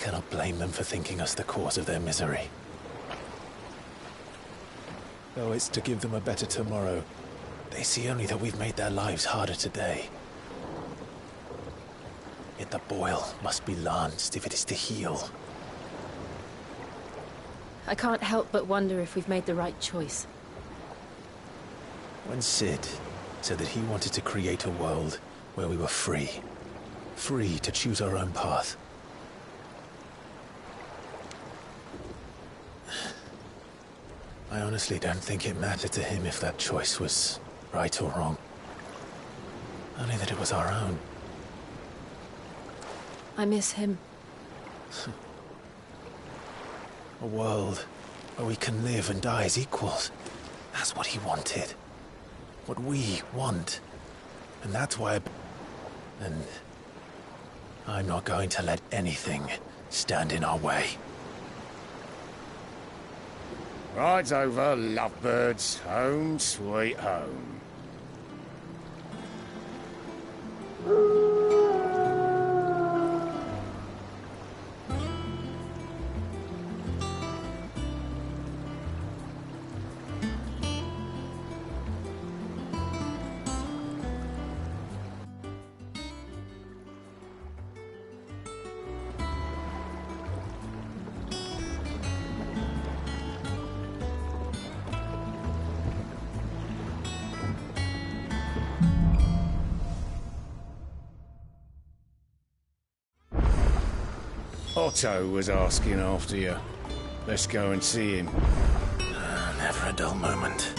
cannot blame them for thinking us the cause of their misery. Though it's to give them a better tomorrow, they see only that we've made their lives harder today. Yet the boil must be lanced if it is to heal. I can't help but wonder if we've made the right choice. When Sid said that he wanted to create a world where we were free. Free to choose our own path. I honestly don't think it mattered to him if that choice was right or wrong. Only that it was our own. I miss him. A world where we can live and die as equals. That's what he wanted. What we want. And that's why And I'm not going to let anything stand in our way. Rides over, lovebirds. Home, sweet home. Otto was asking after you. Let's go and see him. Never a dull moment.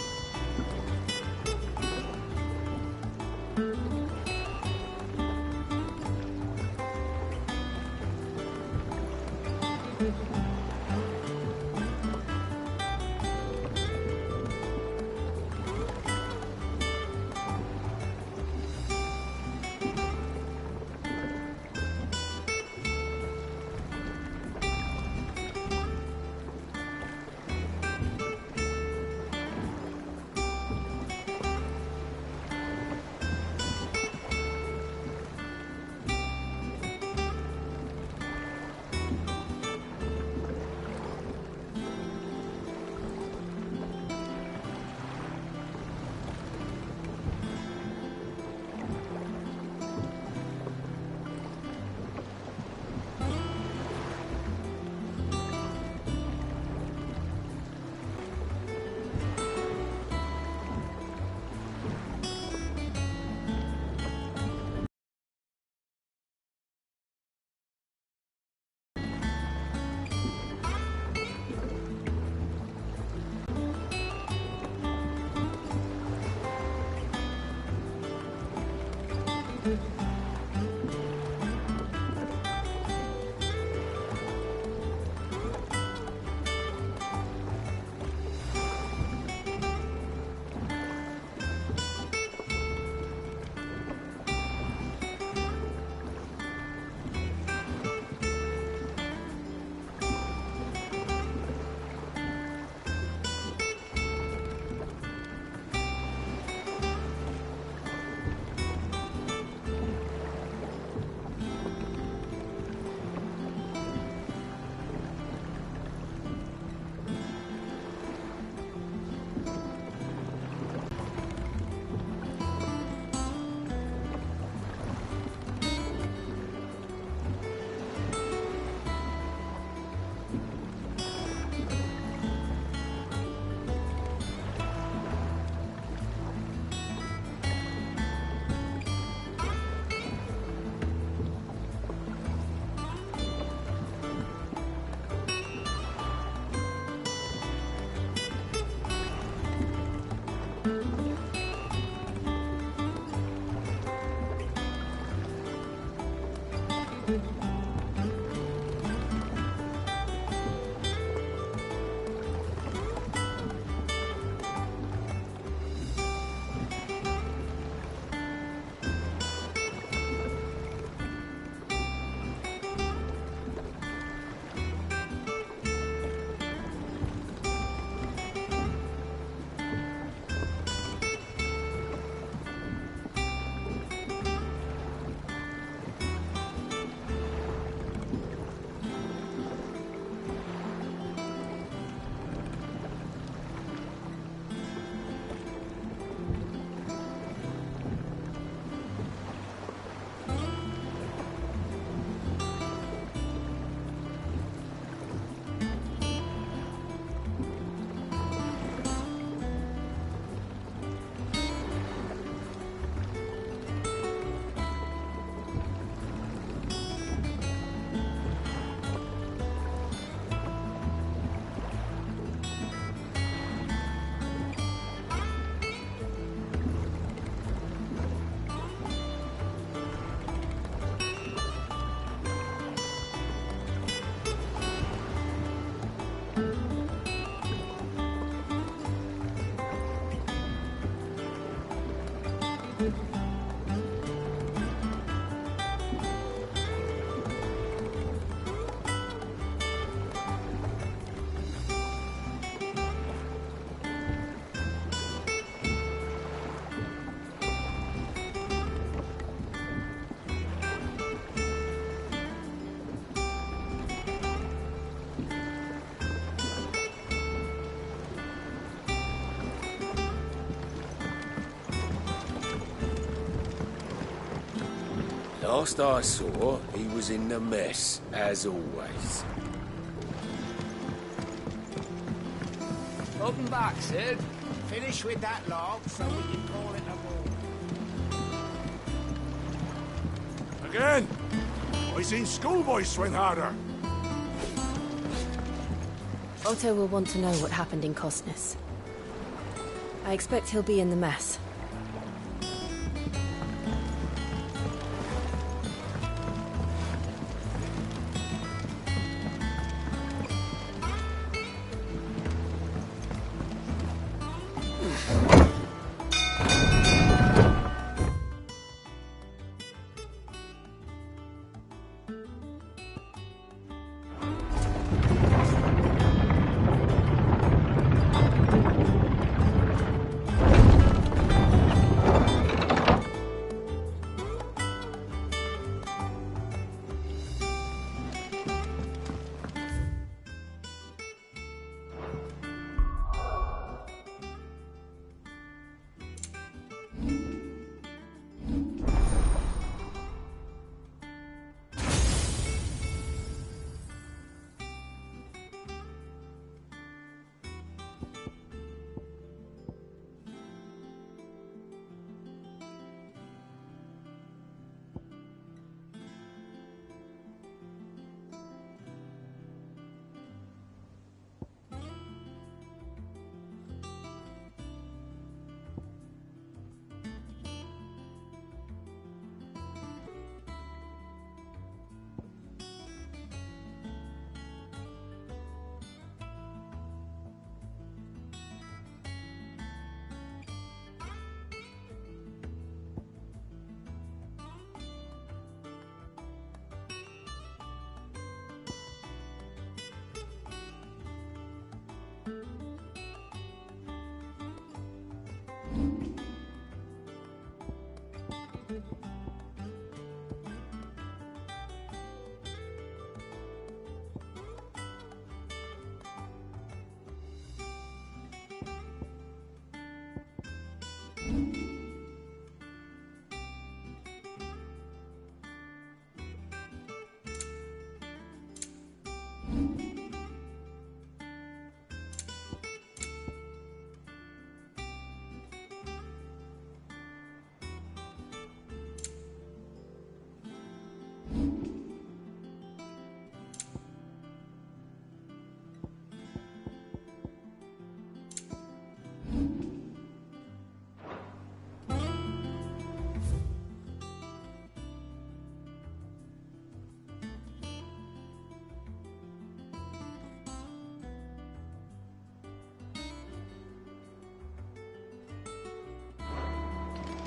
Last I saw, he was in the mess, as always. Welcome back, Sid. Finish with that log so we can call it a ball. Again! I seen schoolboys swing harder. Otto will want to know what happened in Costness. I expect he'll be in the mess.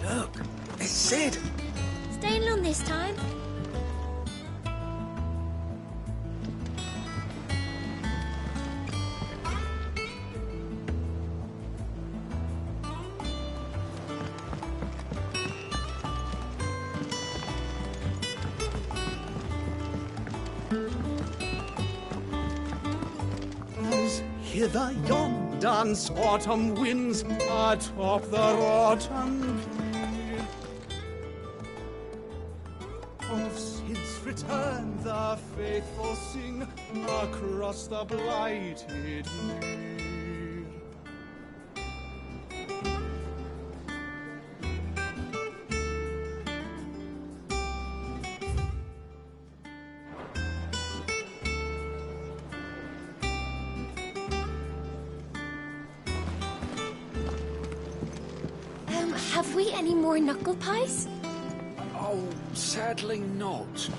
Look, it's Sid. Staying long this time? As hither yon dance autumn winds atop the rotten pier. Of Sid's return the faithful sing across the blighted mere. Have we any more knuckle pies? Oh, sadly not.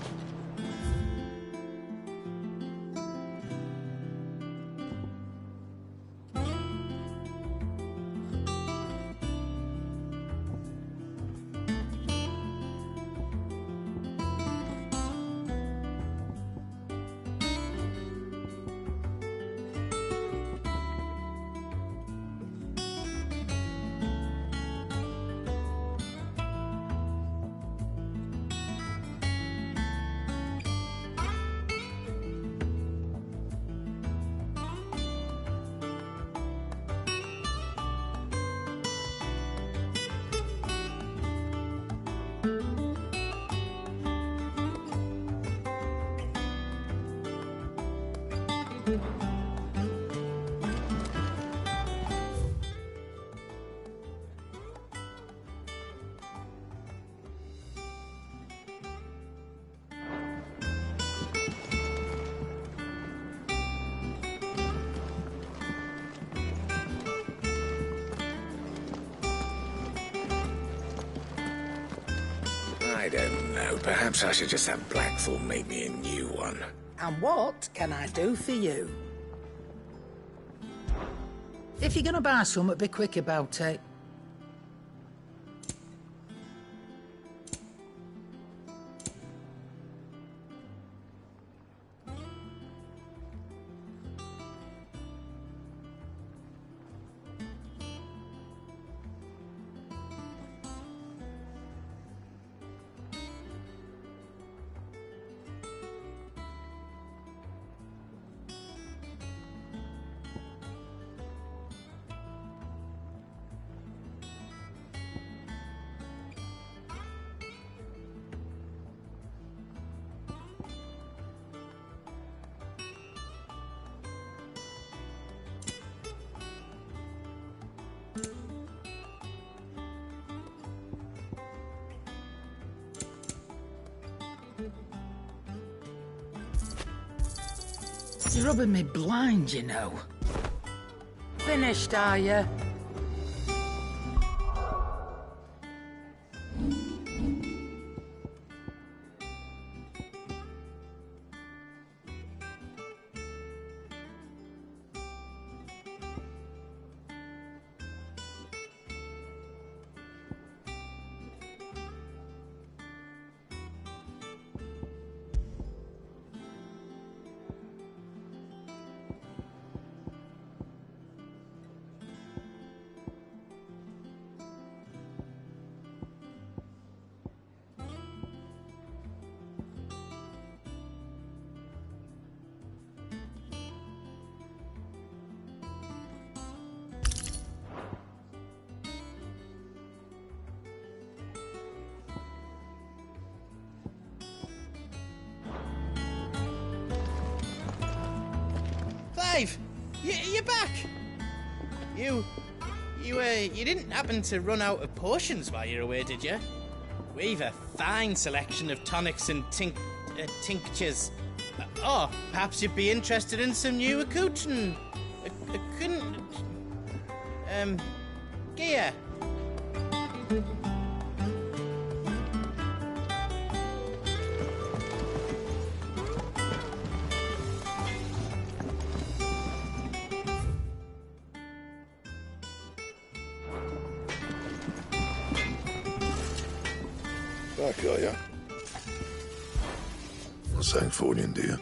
I don't know. Perhaps I should just have Blackthorn make me a new one. And what can I do for you? If you're gonna buy something, be quick about it. You're rubbing me blind, you know. Finished, are you? Clive, you're back. You didn't happen to run out of potions while you're away, did you? We've a fine selection of tonics and tinctures. Oh, perhaps you'd be interested in some new accoutrement. Gear. Back, are ya? What's saying for you, dear?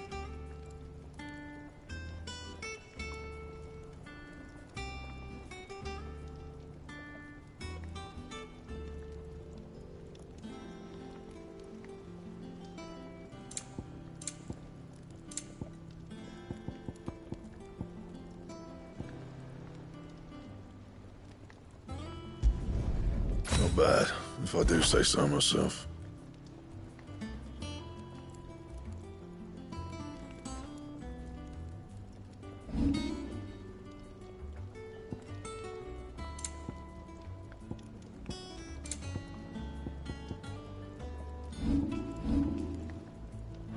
Not bad, if I do say so myself.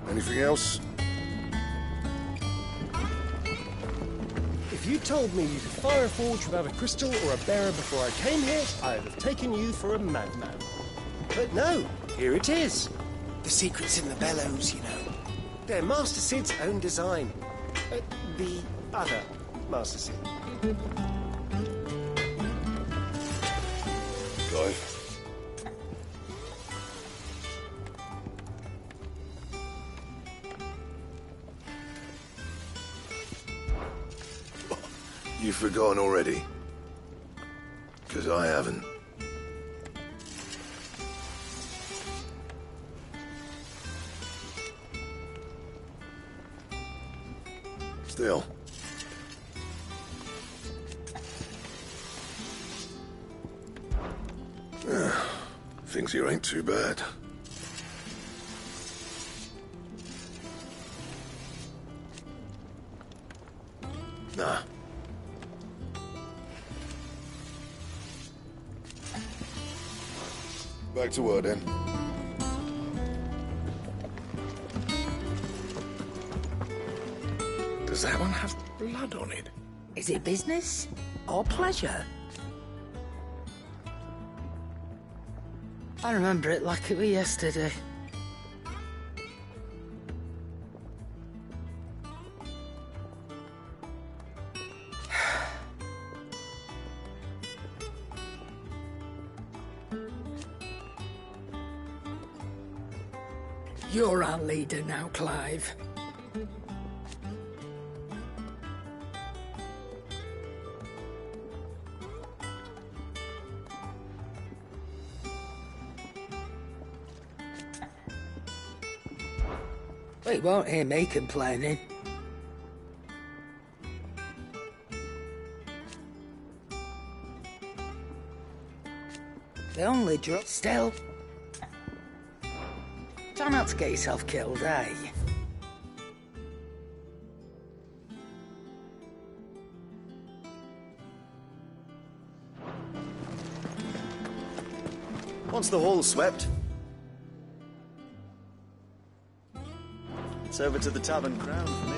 Anything else? If you told me you could fire a forge without a crystal or a bearer before I came here, I'd have taken you for a madman. But no, here it is. The secret's in the bellows, you know. They're Master Sid's own design. The other Master Sid. Clive. You've forgotten already? 'Cause I haven't. Still. Things here ain't too bad. Nah. Back to work then. Does that one have blood on it? Is it business or pleasure? I remember it like it was yesterday. You're our leader now, Clive. Well, you won't hear me complaining. The only drug still. Try not to get yourself killed, eh? Once the hall's swept, it's over to the Tavern Crown for me.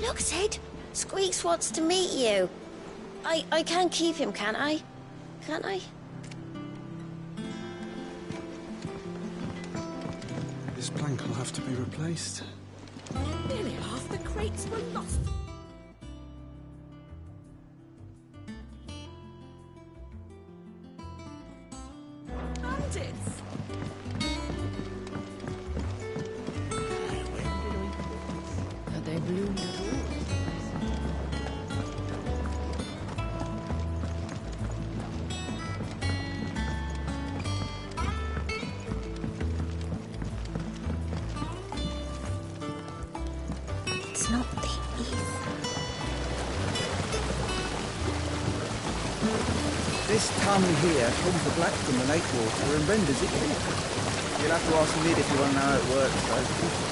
Look, Sid. Squeaks wants to meet you. I can keep him, can't I? Can't I? This plank will have to be replaced. Nearly half the crates were lost. Bandits! Are they bloomed at all? It's not the ether. This tongue here comes the black from the lake water and renders it pink. You'll have to ask Mid if you want to know how it works, though.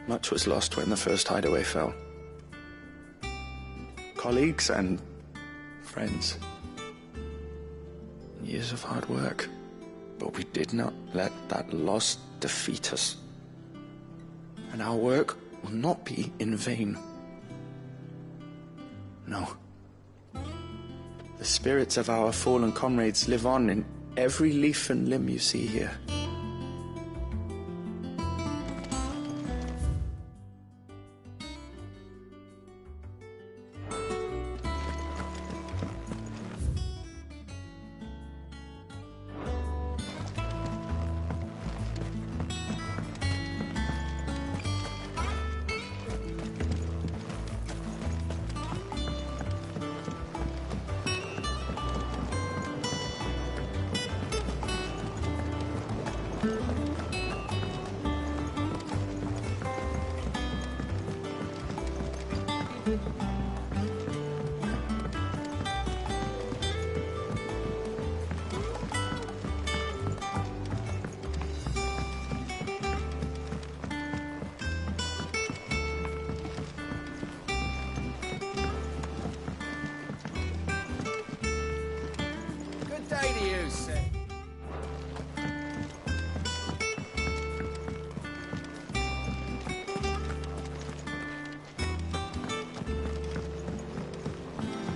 Much was lost when the first hideaway fell. Colleagues and friends. Years of hard work. But we did not let that loss defeat us. And our work will not be in vain. No. The spirits of our fallen comrades live on in every leaf and limb you see here. say to you, sir?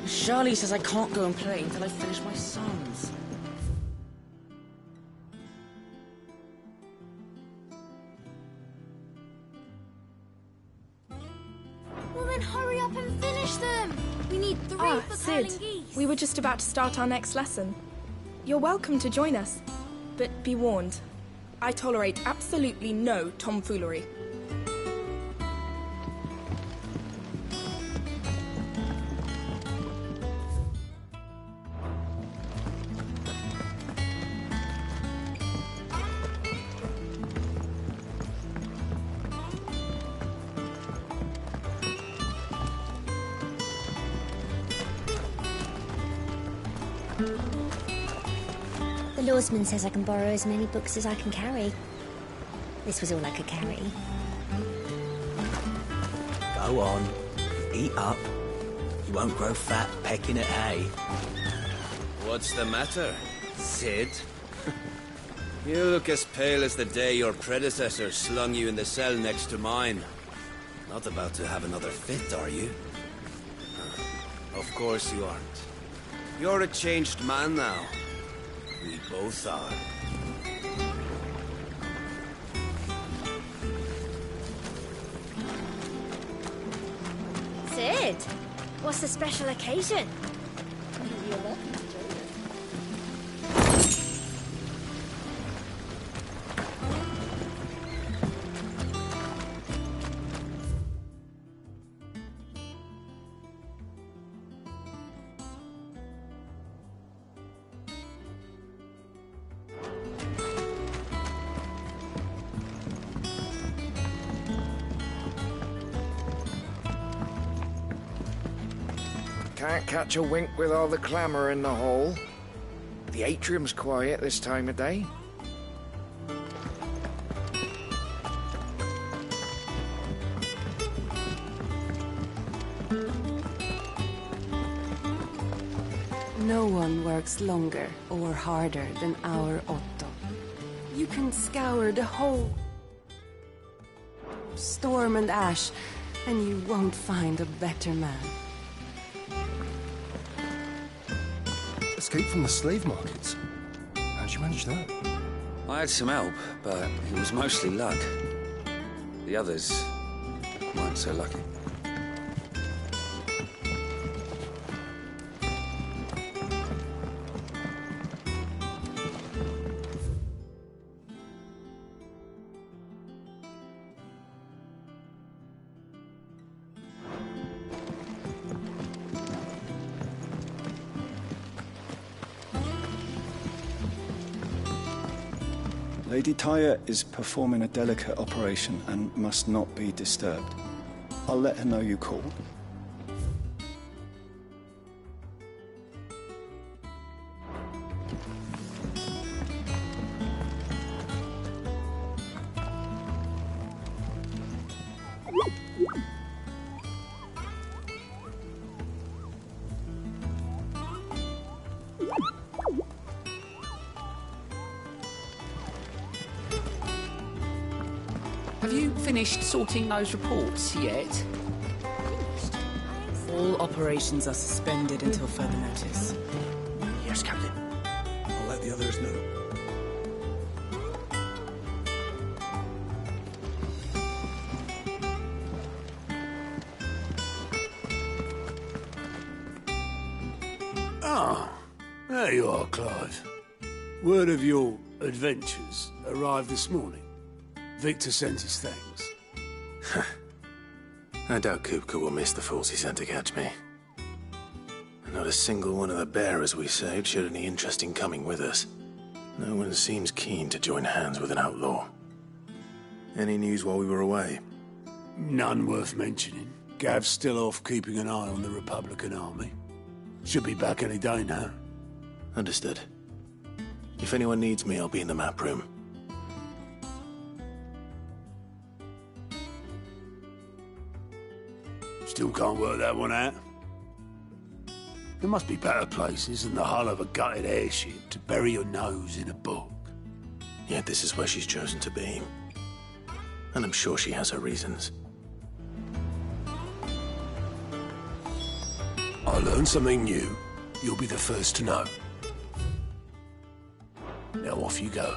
Charlie says I can't go and play until I finish my songs. Well then hurry up and finish them! We need 3 for Sid, curling geese. we were just about to start our next lesson. You're welcome to join us, but be warned. I tolerate absolutely no tomfoolery. The lawsman says I can borrow as many books as I can carry. This was all I could carry. Go on. Eat up. You won't grow fat pecking at hay. What's the matter, Sid? You look as pale as the day your predecessor slung you in the cell next to mine. Not about to have another fit, are you? Of course you aren't. You're a changed man now. We both are. Sid, what's the special occasion? Can't catch a wink with all the clamour in the hall. The atrium's quiet this time of day. No one works longer or harder than our Otto. You can scour the whole storm and ash, and you won't find a better man. Escape from the slave markets. How'd you manage that? I had some help, but it was mostly luck. The others weren't so lucky. Lady Tyre is performing a delicate operation and must not be disturbed. I'll let her know you called. Have you finished sorting those reports yet? All operations are suspended until further notice. Yes, Captain. I'll let the others know. Ah, there you are, Clive. Word of your adventures arrived this morning. Victor sent his thanks. I doubt Kupka will miss the fools he sent to catch me. Not a single one of the bearers we saved showed any interest in coming with us. No one seems keen to join hands with an outlaw. Any news while we were away? None worth mentioning. Gav's still off keeping an eye on the Republican army. Should be back any day now. Understood. If anyone needs me, I'll be in the map room. Still can't work that one out. There must be better places than the hull of a gutted airship to bury your nose in a book. Yet this is where she's chosen to be. And I'm sure she has her reasons. I learn something new, you'll be the first to know. Now off you go.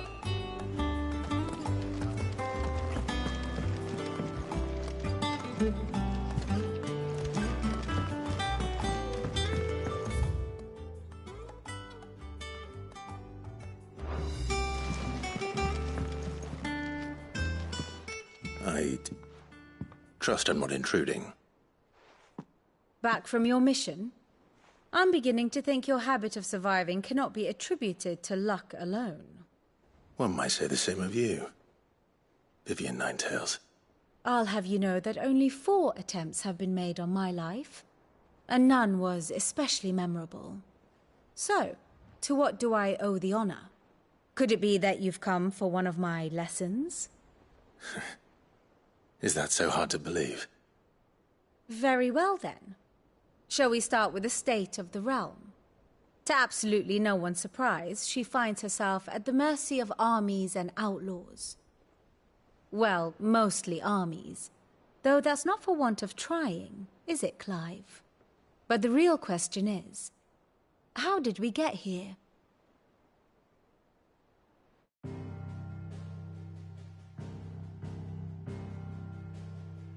I trust I'm not intruding. Back from your mission? I'm beginning to think your habit of surviving cannot be attributed to luck alone. One might say the same of you, Vivian Ninetails. I'll have you know that only 4 attempts have been made on my life, and none was especially memorable. So, to what do I owe the honor? Could it be that you've come for one of my lessons? Is that so hard to believe? Very well, then. Shall we start with the state of the realm? To absolutely no one's surprise, she finds herself at the mercy of armies and outlaws. Well, mostly armies. Though that's not for want of trying, is it, Clive? But the real question is, how did we get here?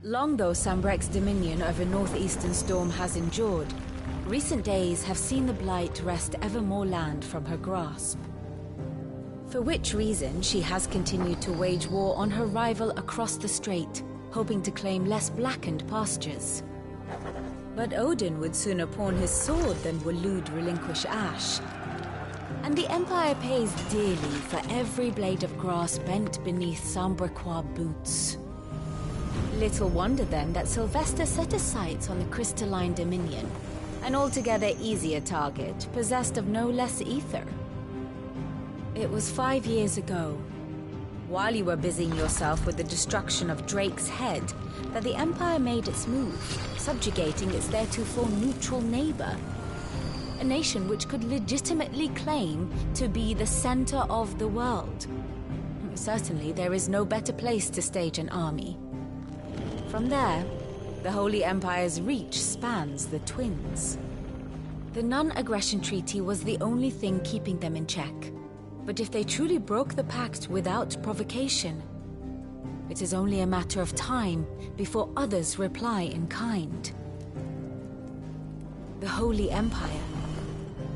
Long though Sambrek's dominion over northeastern Storm has endured, recent days have seen the Blight wrest ever more land from her grasp. For which reason she has continued to wage war on her rival across the strait, hoping to claim less blackened pastures. But Odin would sooner pawn his sword than Waloed relinquish Ash. And the Empire pays dearly for every blade of grass bent beneath Sambrequois boots. Little wonder then that Sylvester set his sights on the crystalline dominion, an altogether easier target, possessed of no less ether. It was 5 years ago, while you were busying yourself with the destruction of Drake's head, that the Empire made its move, subjugating its theretofore neutral neighbor. A nation which could legitimately claim to be the center of the world. Certainly, there is no better place to stage an army. From there, the Holy Empire's reach spans the Twins. The non-aggression treaty was the only thing keeping them in check. But if they truly broke the pact without provocation, it is only a matter of time before others reply in kind. The Holy Empire,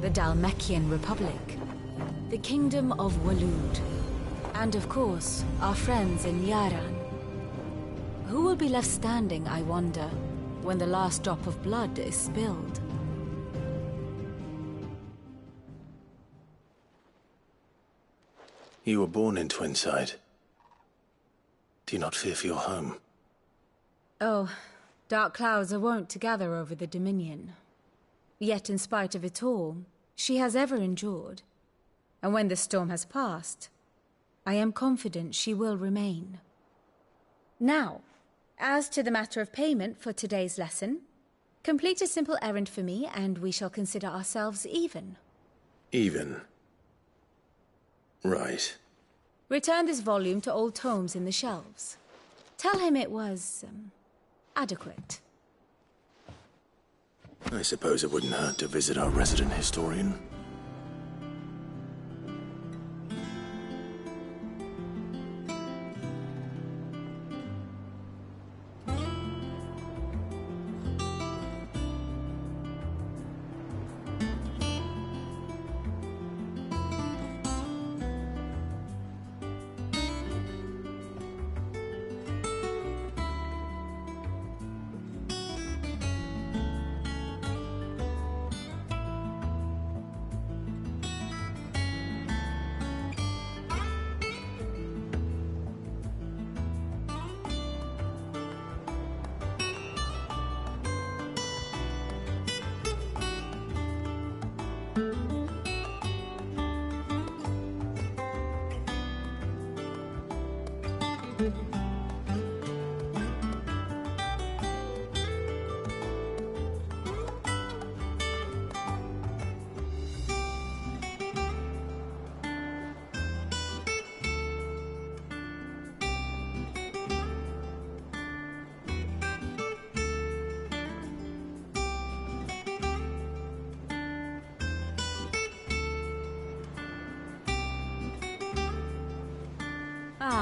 the Dhalmekian Republic, the Kingdom of Waloed, and of course, our friends in Yaran. Who will be left standing, I wonder, when the last drop of blood is spilled? You were born in Twinside. Do you not fear for your home? Oh, dark clouds are wont to gather over the Dominion. Yet in spite of it all, she has ever endured. And when the storm has passed, I am confident she will remain. Now, as to the matter of payment for today's lesson, complete a simple errand for me and we shall consider ourselves even. Even? Right. Return this volume to old tomes in the shelves. Tell him it was, adequate. I suppose it wouldn't hurt to visit our resident historian.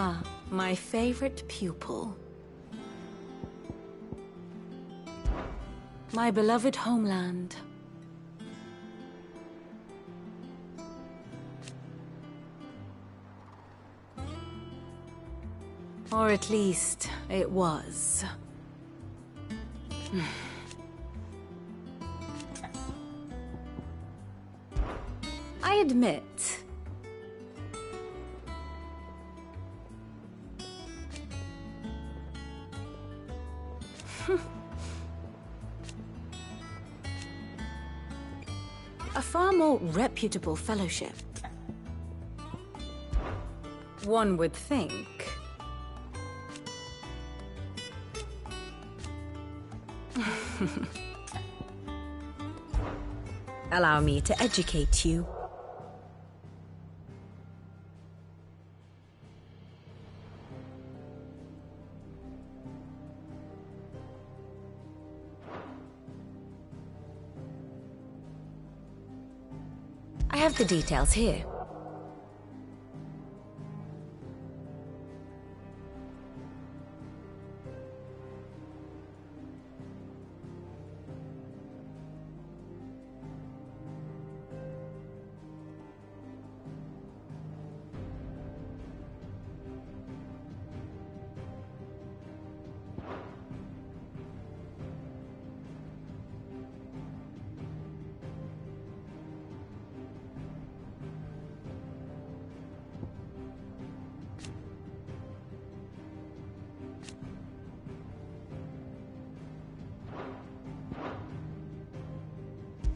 Ah, my favorite pupil. My beloved homeland. Or at least, it was. I admit... a far more reputable fellowship. One would think. Allow me to educate you. I have the details here.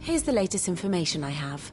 Here's the latest information I have.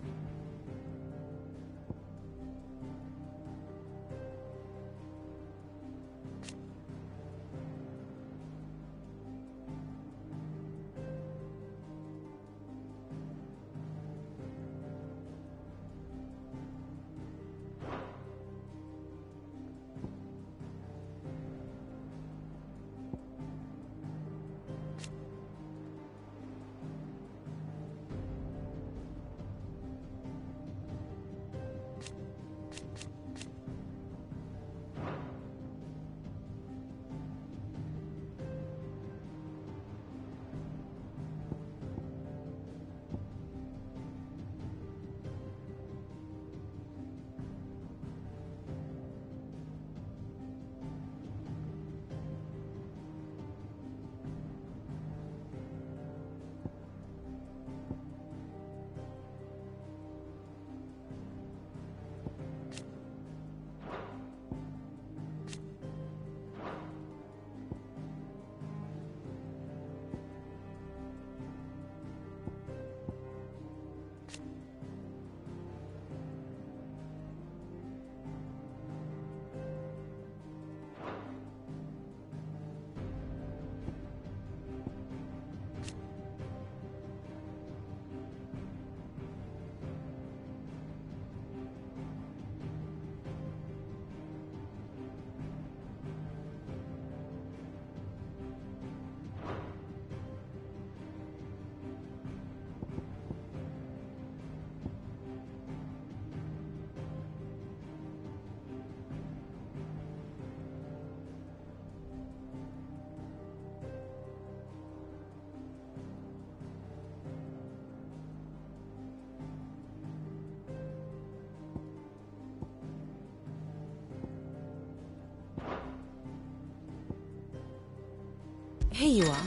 Here you are.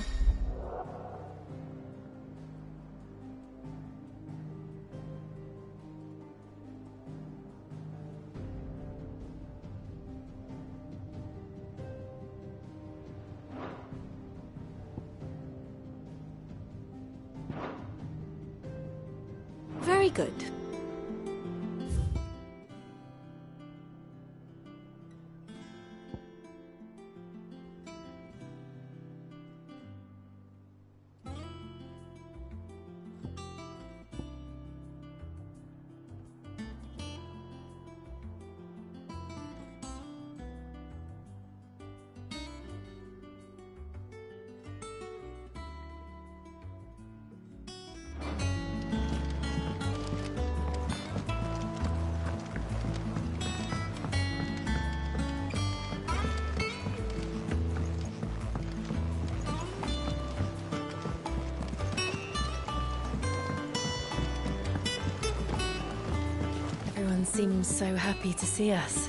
Very good. seems so happy to see us.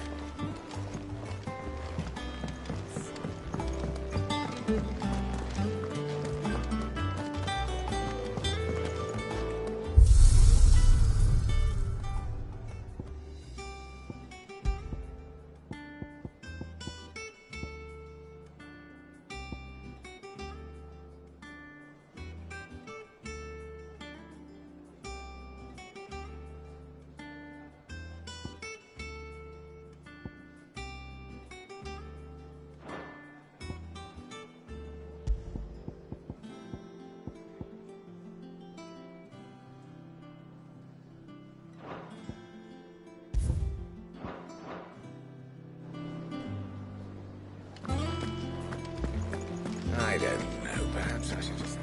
I don't know. Perhaps I should just...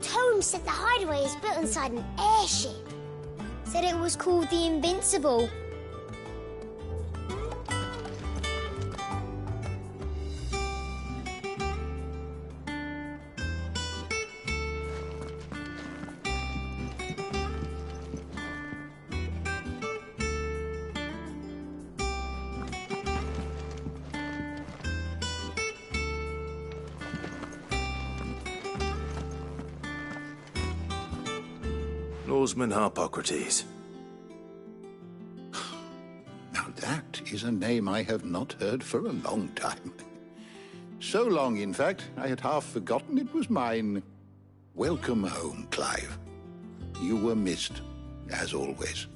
Tome said the hideaway is built inside an airship. Said it was called the Invincible. Norseman Harpocrates. Now that is a name I have not heard for a long time. So long, in fact, I had half forgotten it was mine. Welcome home, Clive. You were missed, as always.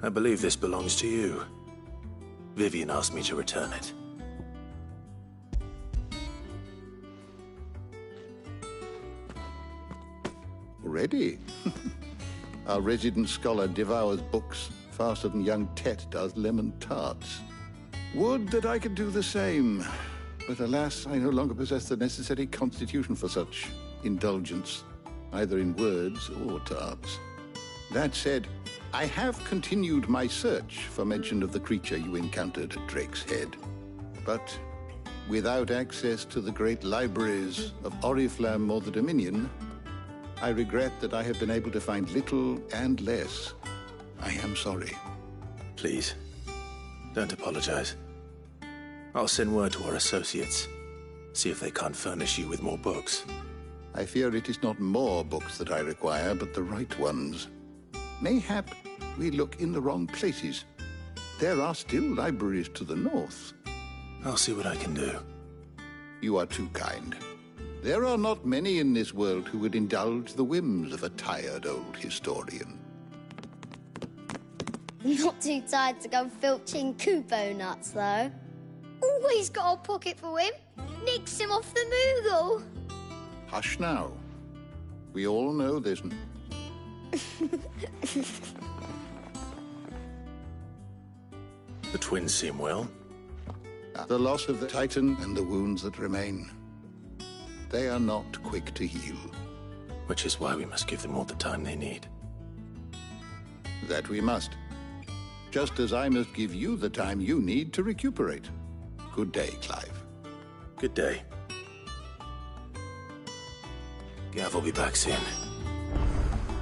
I believe this belongs to you. Vivian asked me to return it. Already? Our resident scholar devours books faster than young Tet does lemon tarts. Would that I could do the same. But alas, I no longer possess the necessary constitution for such indulgence, either in words or tarts. That said, I have continued my search for mention of the creature you encountered at Drake's Head. But without access to the great libraries of Oriflamme or the Dominion, I regret that I have been able to find little and less. I am sorry. Please, don't apologize. I'll send word to our associates. See if they can't furnish you with more books. I fear it is not more books that I require, but the right ones. Mayhap we look in the wrong places. There are still libraries to the north. I'll see what I can do. You are too kind. There are not many in this world who would indulge the whims of a tired old historian. Not too tired to go filching Kupo nuts, though. Always got a pocket for him. Nicks him off the Moogle. Hush now. We all know there's... The twins seem well. The loss of the Titan and the wounds that remain. They are not quick to heal. Which is why we must give them all the time they need. That we must. Just as I must give you the time you need to recuperate. Good day, Clive. Good day. Gav will be back soon.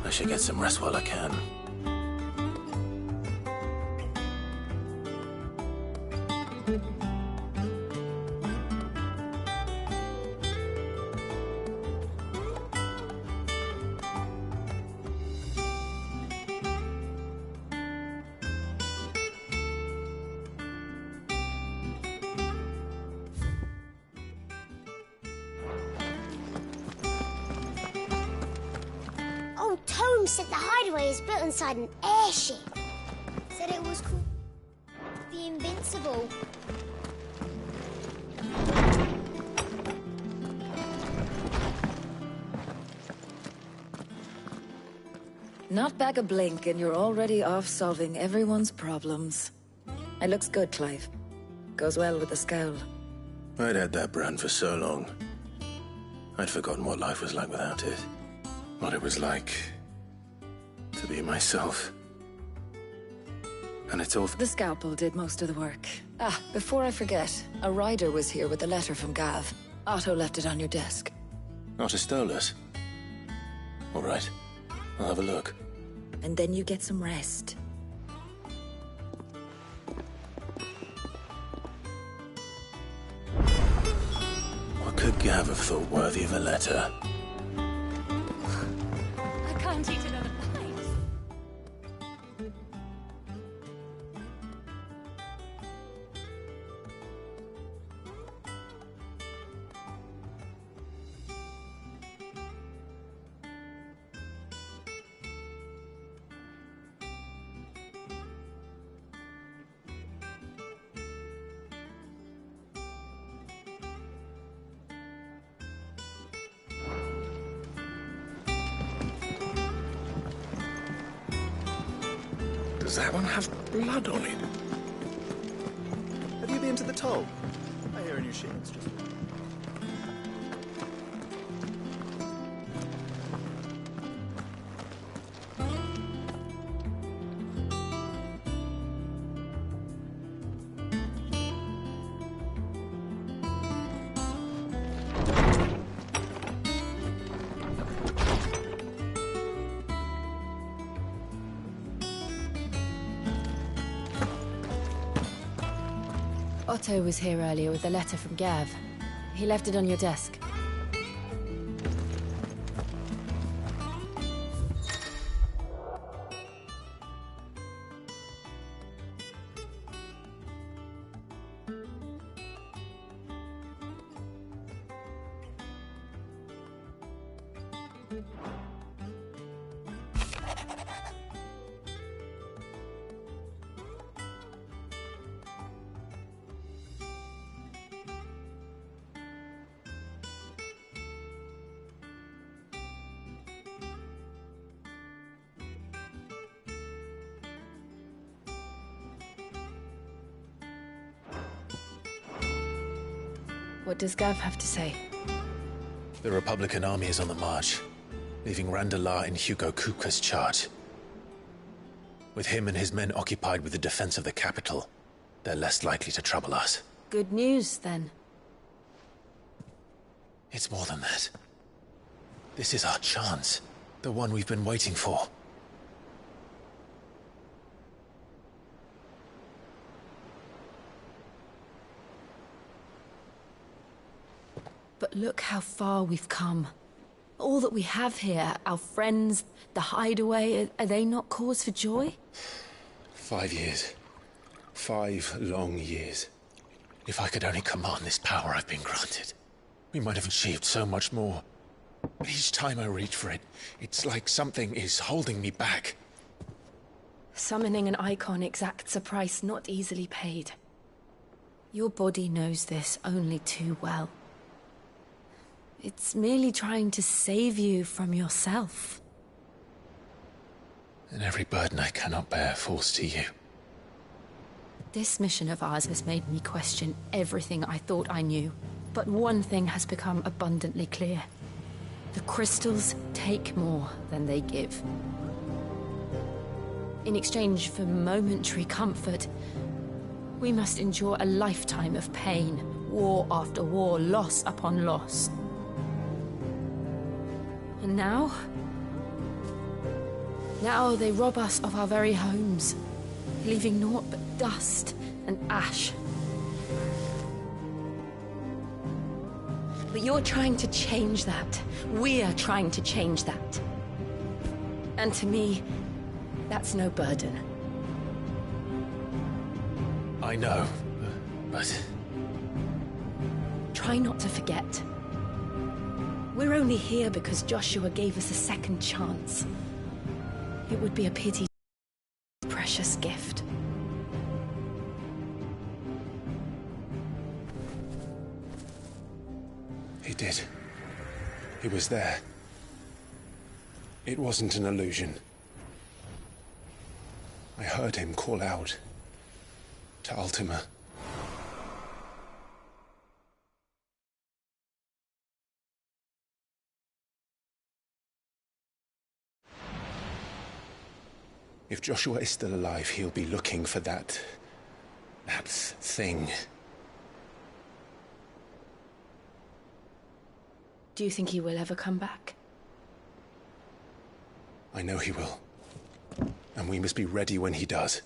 I should get some rest while I can. Tome said the hideaway is built inside an airship. Said it was called the Invincible. Not back a blink and you're already off solving everyone's problems. It looks good, Clive. Goes well with the scowl. I'd had that brand for so long. I'd forgotten what life was like without it. What it was like to be myself. And it's all... The scalpel did most of the work. Ah, before I forget, a rider was here with a letter from Gav. Otto left it on your desk. Otto stole it. All right. I'll have a look. And then you get some rest. What could Gav have thought worthy of a letter? I can't eat another bite. Does that one have blood on it? Have you been to the toll? I hear a new shipment's just... Otto was here earlier with a letter from Gav. He left it on your desk. What does Gav have to say? The Republican army is on the march, leaving Randalar in Hugo Kupka's charge. With him and his men occupied with the defense of the capital, they're less likely to trouble us. Good news, then. It's more than that. This is our chance. The one we've been waiting for. But look how far we've come. All that we have here, our friends, the hideaway, are they not cause for joy? 5 years. 5 long years. If I could only command this power I've been granted, we might have achieved so much more. But each time I reach for it, it's like something is holding me back. Summoning an icon exacts a price not easily paid. Your body knows this only too well. It's merely trying to save you from yourself. And every burden I cannot bear falls to you. This mission of ours has made me question everything I thought I knew. But one thing has become abundantly clear. The crystals take more than they give. In exchange for momentary comfort, we must endure a lifetime of pain, war after war, loss upon loss. And now they rob us of our very homes, leaving naught but dust and ash. But you're trying to change that. We're trying to change that. And to me, that's no burden. I know, but... Try not to forget. We're only here because Joshua gave us a second chance. It would be a pity to lose this precious gift. He did. He was there. It wasn't an illusion. I heard him call out to Ultima. If Joshua is still alive, he'll be looking for that thing. Do you think he will ever come back? I know he will. And we must be ready when he does.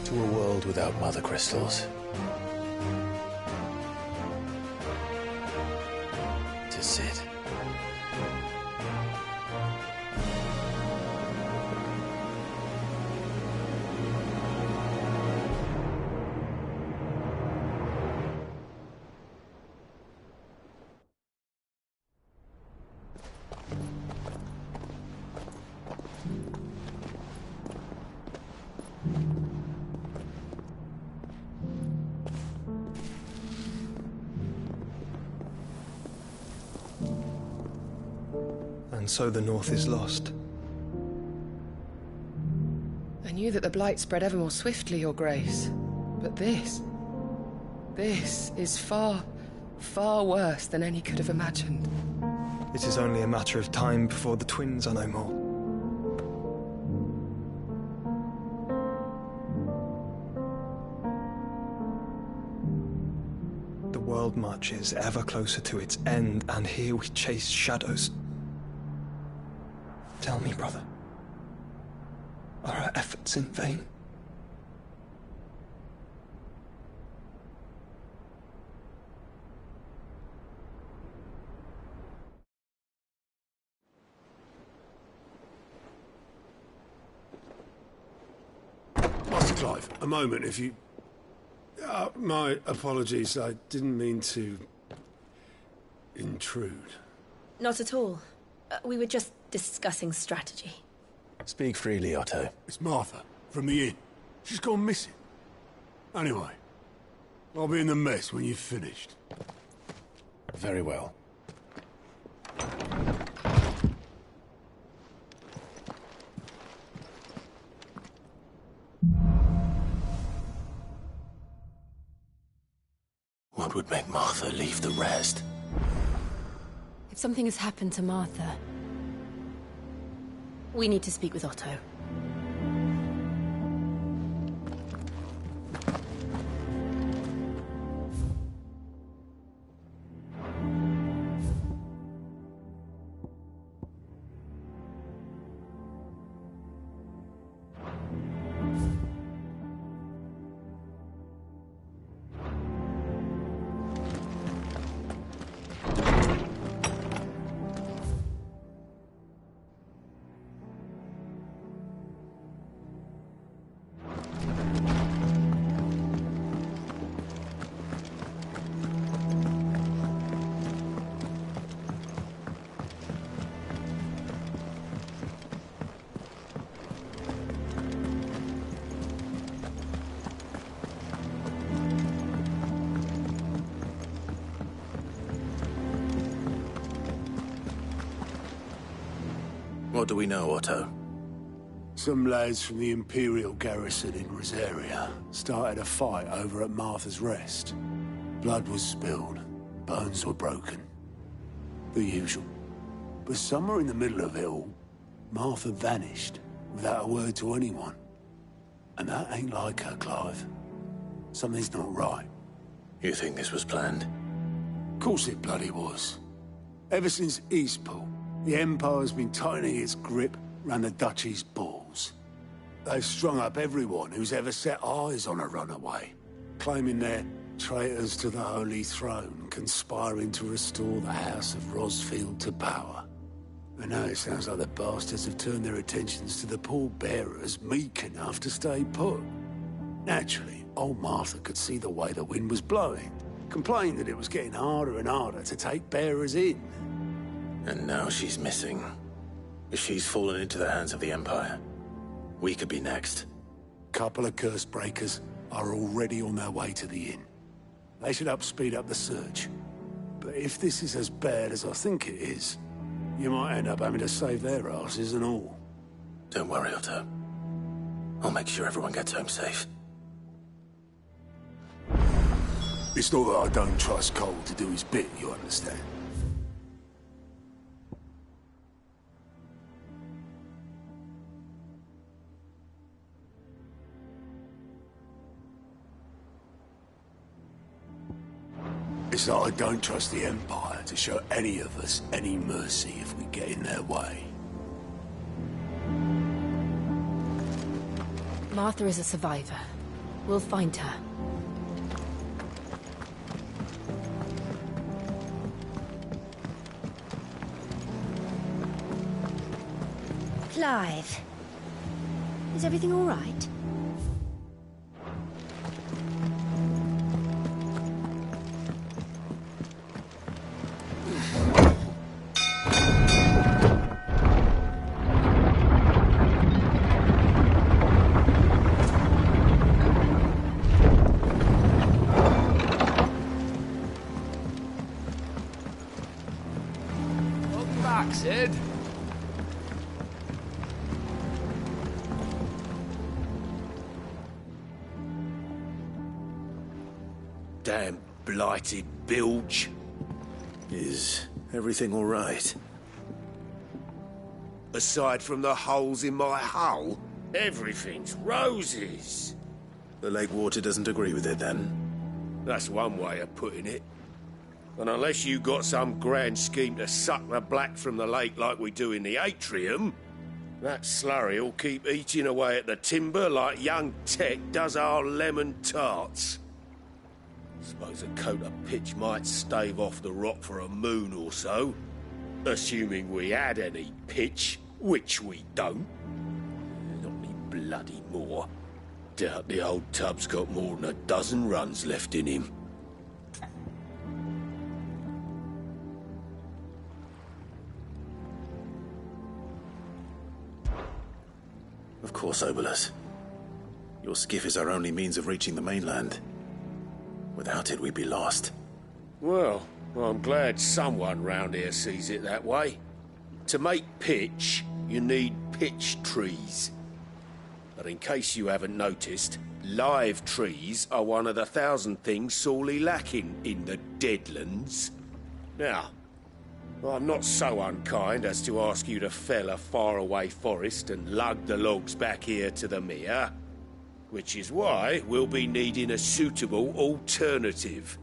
To a world without mother crystals. To Sid. And so the North is lost. I knew that the Blight spread ever more swiftly, Your Grace. But this is far, far worse than any could have imagined. It is only a matter of time before the twins are no more. The world marches ever closer to its end, and here we chase shadows. Tell me, brother, are our efforts in vain? Master Clive, a moment, if you... my apologies, I didn't mean to... intrude. Not at all. We were just discussing strategy. Speak freely, Otto. It's Martha, from the inn. She's gone missing. Anyway, I'll be in the mess when you've finished. Very well. What would make Martha leave the rest? If something has happened to Martha, we need to speak with Otto. What do we know, Otto? Some lads from the Imperial garrison in Rosaria started a fight over at Martha's Rest. Blood was spilled, bones were broken. The usual. But somewhere in the middle of it all, Martha vanished without a word to anyone. And that ain't like her, Clive. Something's not right. You think this was planned? Of course it bloody was. Ever since Eastpool, the Empire's been tightening its grip round the Duchy's balls. They've strung up everyone who's ever set eyes on a runaway, claiming they're traitors to the Holy Throne, conspiring to restore the House of Rosfield to power. And now it sounds like the bastards have turned their attentions to the pallbearers meek enough to stay put. Naturally, old Martha could see the way the wind was blowing, complained that it was getting harder and harder to take bearers in. And now she's missing. She's fallen into the hands of the Empire. We could be next. Couple of curse breakers are already on their way to the inn. They should help speed up the search. But if this is as bad as I think it is, you might end up having to save their asses and all. Don't worry, Otto. I'll make sure everyone gets home safe. It's not that I don't trust Cole to do his bit, you understand? It's that I don't trust the Empire to show any of us any mercy if we get in their way. Martha is a survivor. We'll find her. Clive. Is everything all right? Welcome back, Sid. Damn blighted bilge. Is everything all right? Aside from the holes in my hull, everything's roses. The lake water doesn't agree with it, then? That's one way of putting it. And unless you got some grand scheme to suck the black from the lake like we do in the atrium, that slurry will keep eating away at the timber like young Tech does our lemon tarts. Suppose a coat of pitch might stave off the rot for a moon or so, assuming we had any pitch, which we don't. Not any bloody more. Doubt the old tub's got more than a dozen runs left in him. Of course, Obolus. Your skiff is our only means of reaching the mainland. Without it, we'd be lost. Well, I'm glad someone round here sees it that way. To make pitch, you need pitch trees. But in case you haven't noticed, live trees are one of the 1,000 things sorely lacking in the Deadlands. Now, I'm not so unkind as to ask you to fell a faraway forest and lug the logs back here to the mere, which is why we'll be needing a suitable alternative.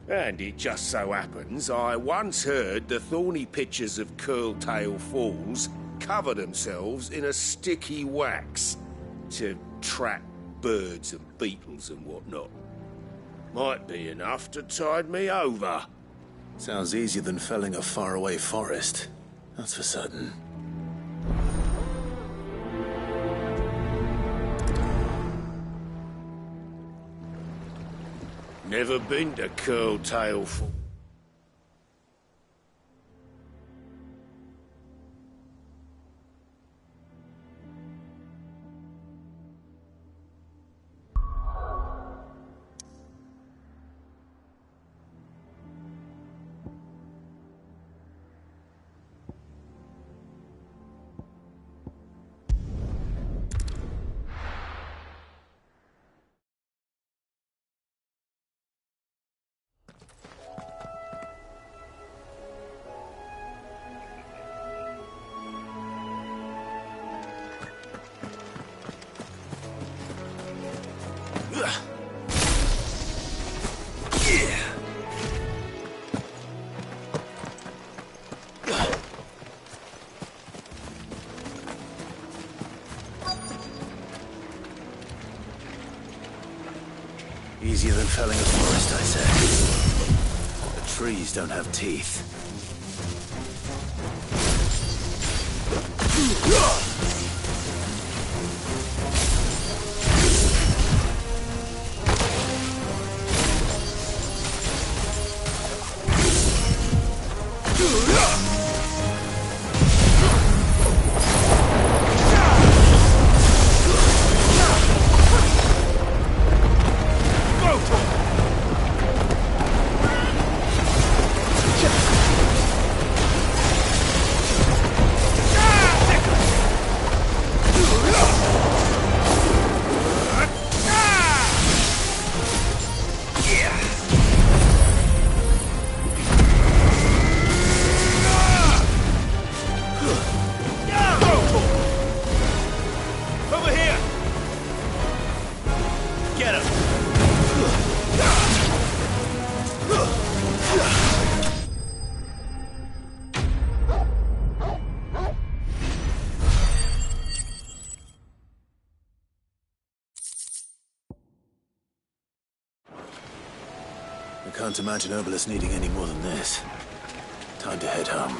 And it just so happens I once heard the thorny pitchers of Curltail Falls cover themselves in a sticky wax to trap birds and beetles and whatnot. Might be enough to tide me over. Sounds easier than felling a faraway forest. That's for certain. Never been to Curltail Falls. Easier than felling a forest, I said. The trees don't have teeth. I can't imagine Obelisk needing any more than this. Time to head home.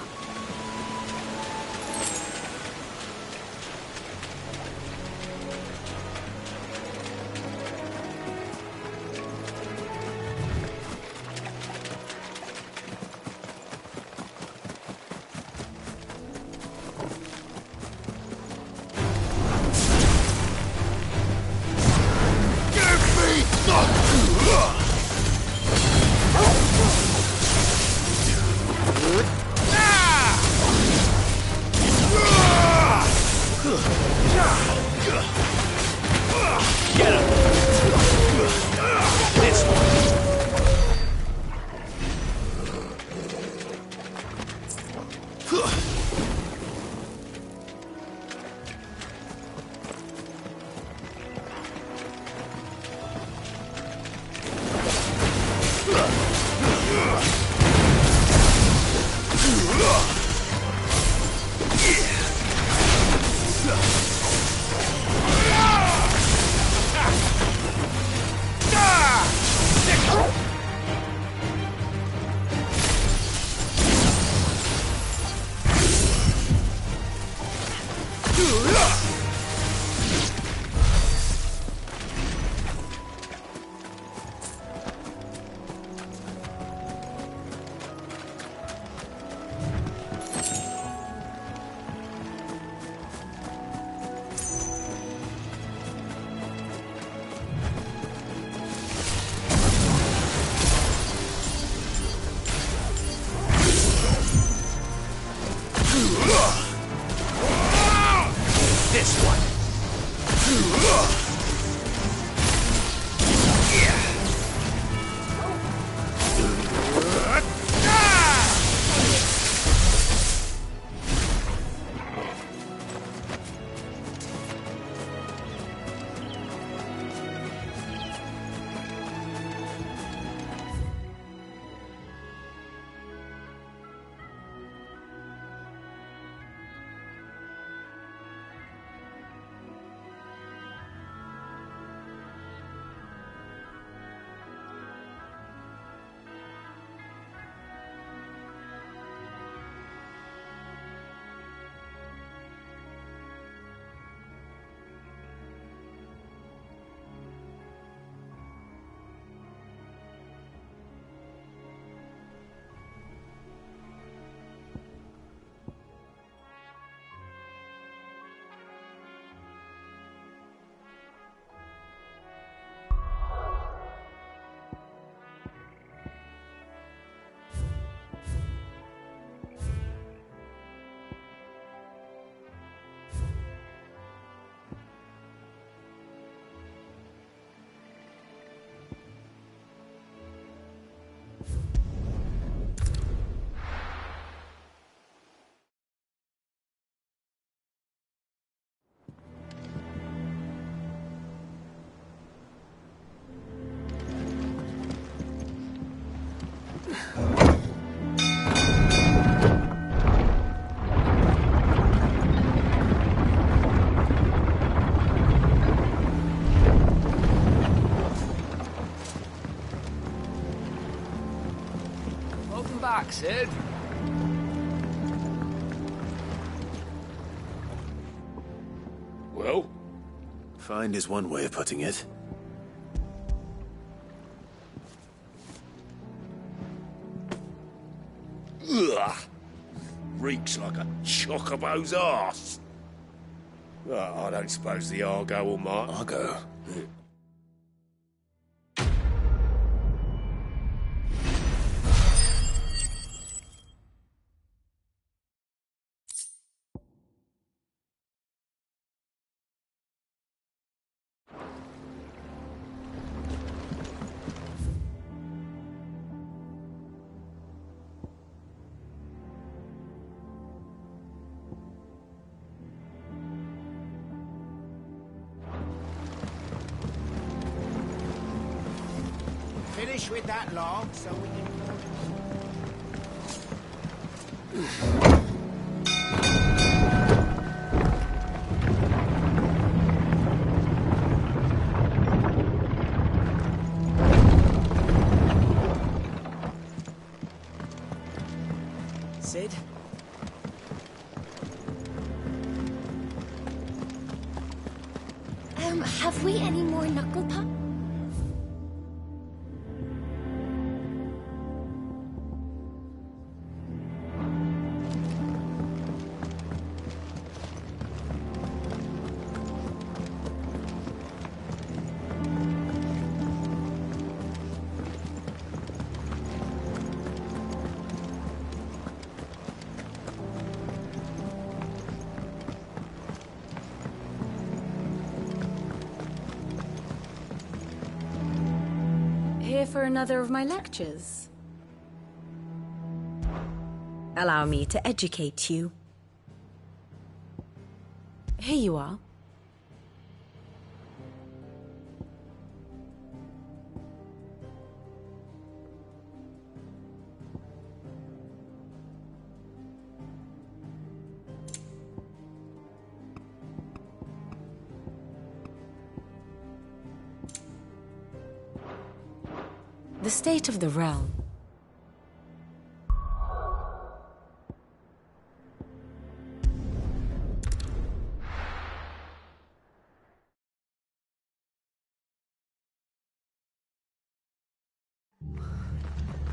back, Sid. Well? Find is one way of putting it. Ugh! Reeks like a chocobo's arse. Well, I don't suppose the Argo will mark. Argo? Finish with that log so we can... Sid? Have we any more knuckle puck? Here for another of my lectures? Allow me to educate you. Here you are. The state of the realm.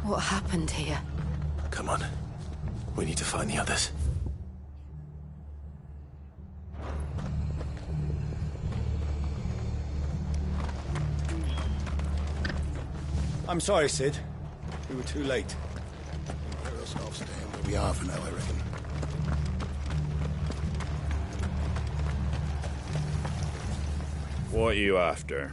What happened here? Come on. We need to find the others. I'm sorry, Sid. We were too late. Better us off staying where we are for now, I reckon. What are you after?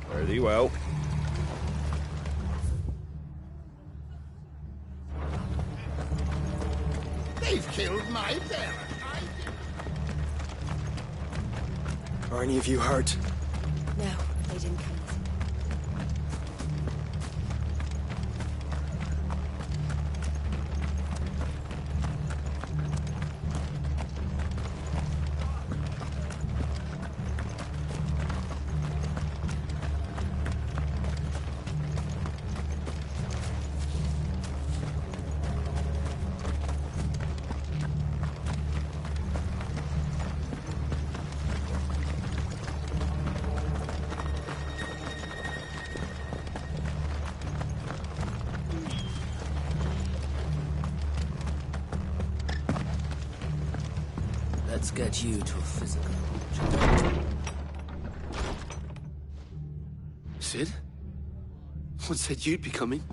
Very well. They've killed my parent. Are any of you hurt? No, they didn't come. Let's get you to a physical. Sid? What said you'd be coming?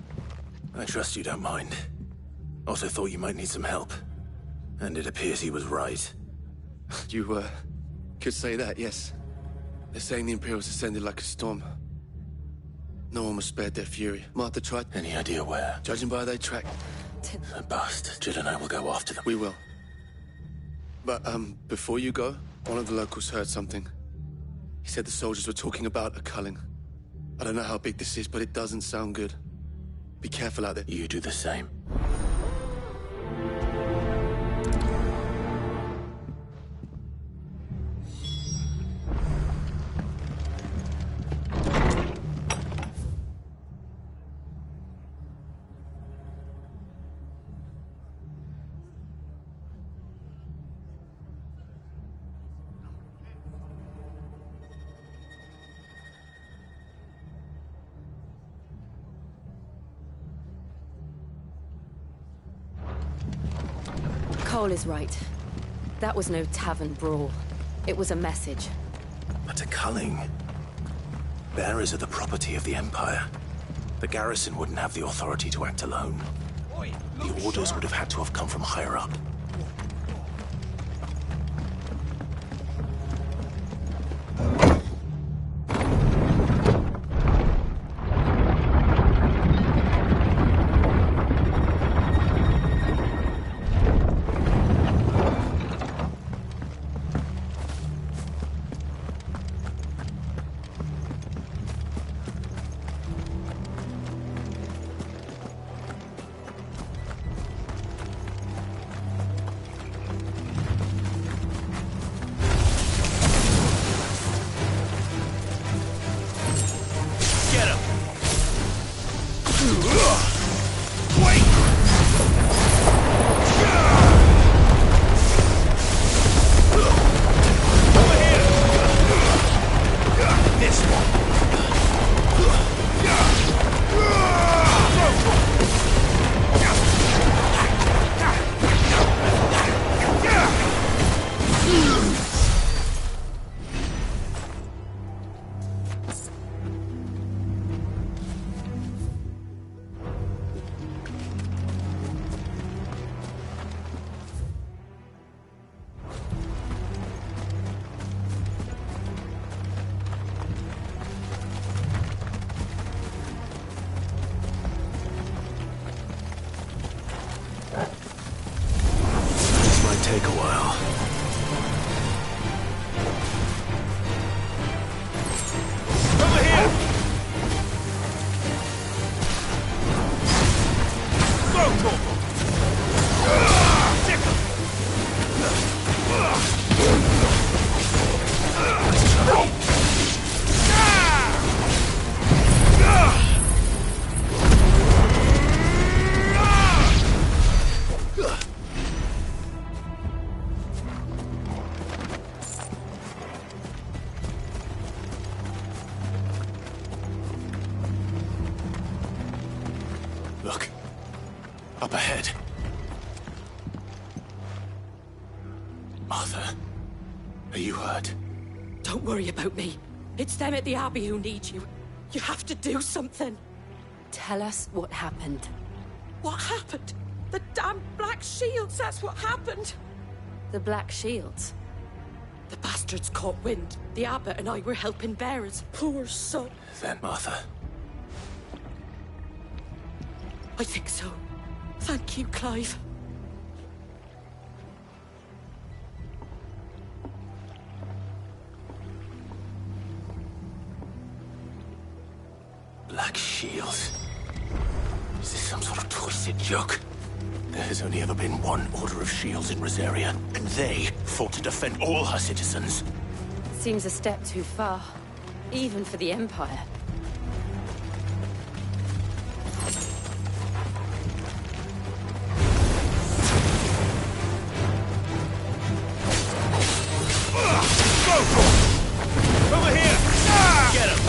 I trust you don't mind. Also thought you might need some help. And it appears he was right. You, could say that, yes. They're saying the Imperials ascended like a storm. No one was spared their fury. Martha tried... Any idea where? Judging by their track... A bust. Jill and I will go after them. We will. But, before you go, one of the locals heard something. He said the soldiers were talking about a culling. I don't know how big this is, but it doesn't sound good. Be careful out there. You do the same. Cole is right. That was no tavern brawl. It was a message. But a culling? Bearers are the property of the Empire. The garrison wouldn't have the authority to act alone. The orders would have had to have come from higher up. ahead. Martha, are you hurt? Don't worry about me. It's them at the Abbey who need you. You have to do something. Tell us what happened. What happened? The damn Black Shields, that's what happened. The Black Shields? The bastards caught wind. The Abbot and I were helping bearers. Poor son. Then, Martha. I think so. Thank you, Clive. Black Shields. Is this some sort of twisted joke? There has only ever been one Order of Shields in Rosaria, and they fought to defend all her citizens. Seems a step too far, even for the Empire. Over here! Get him!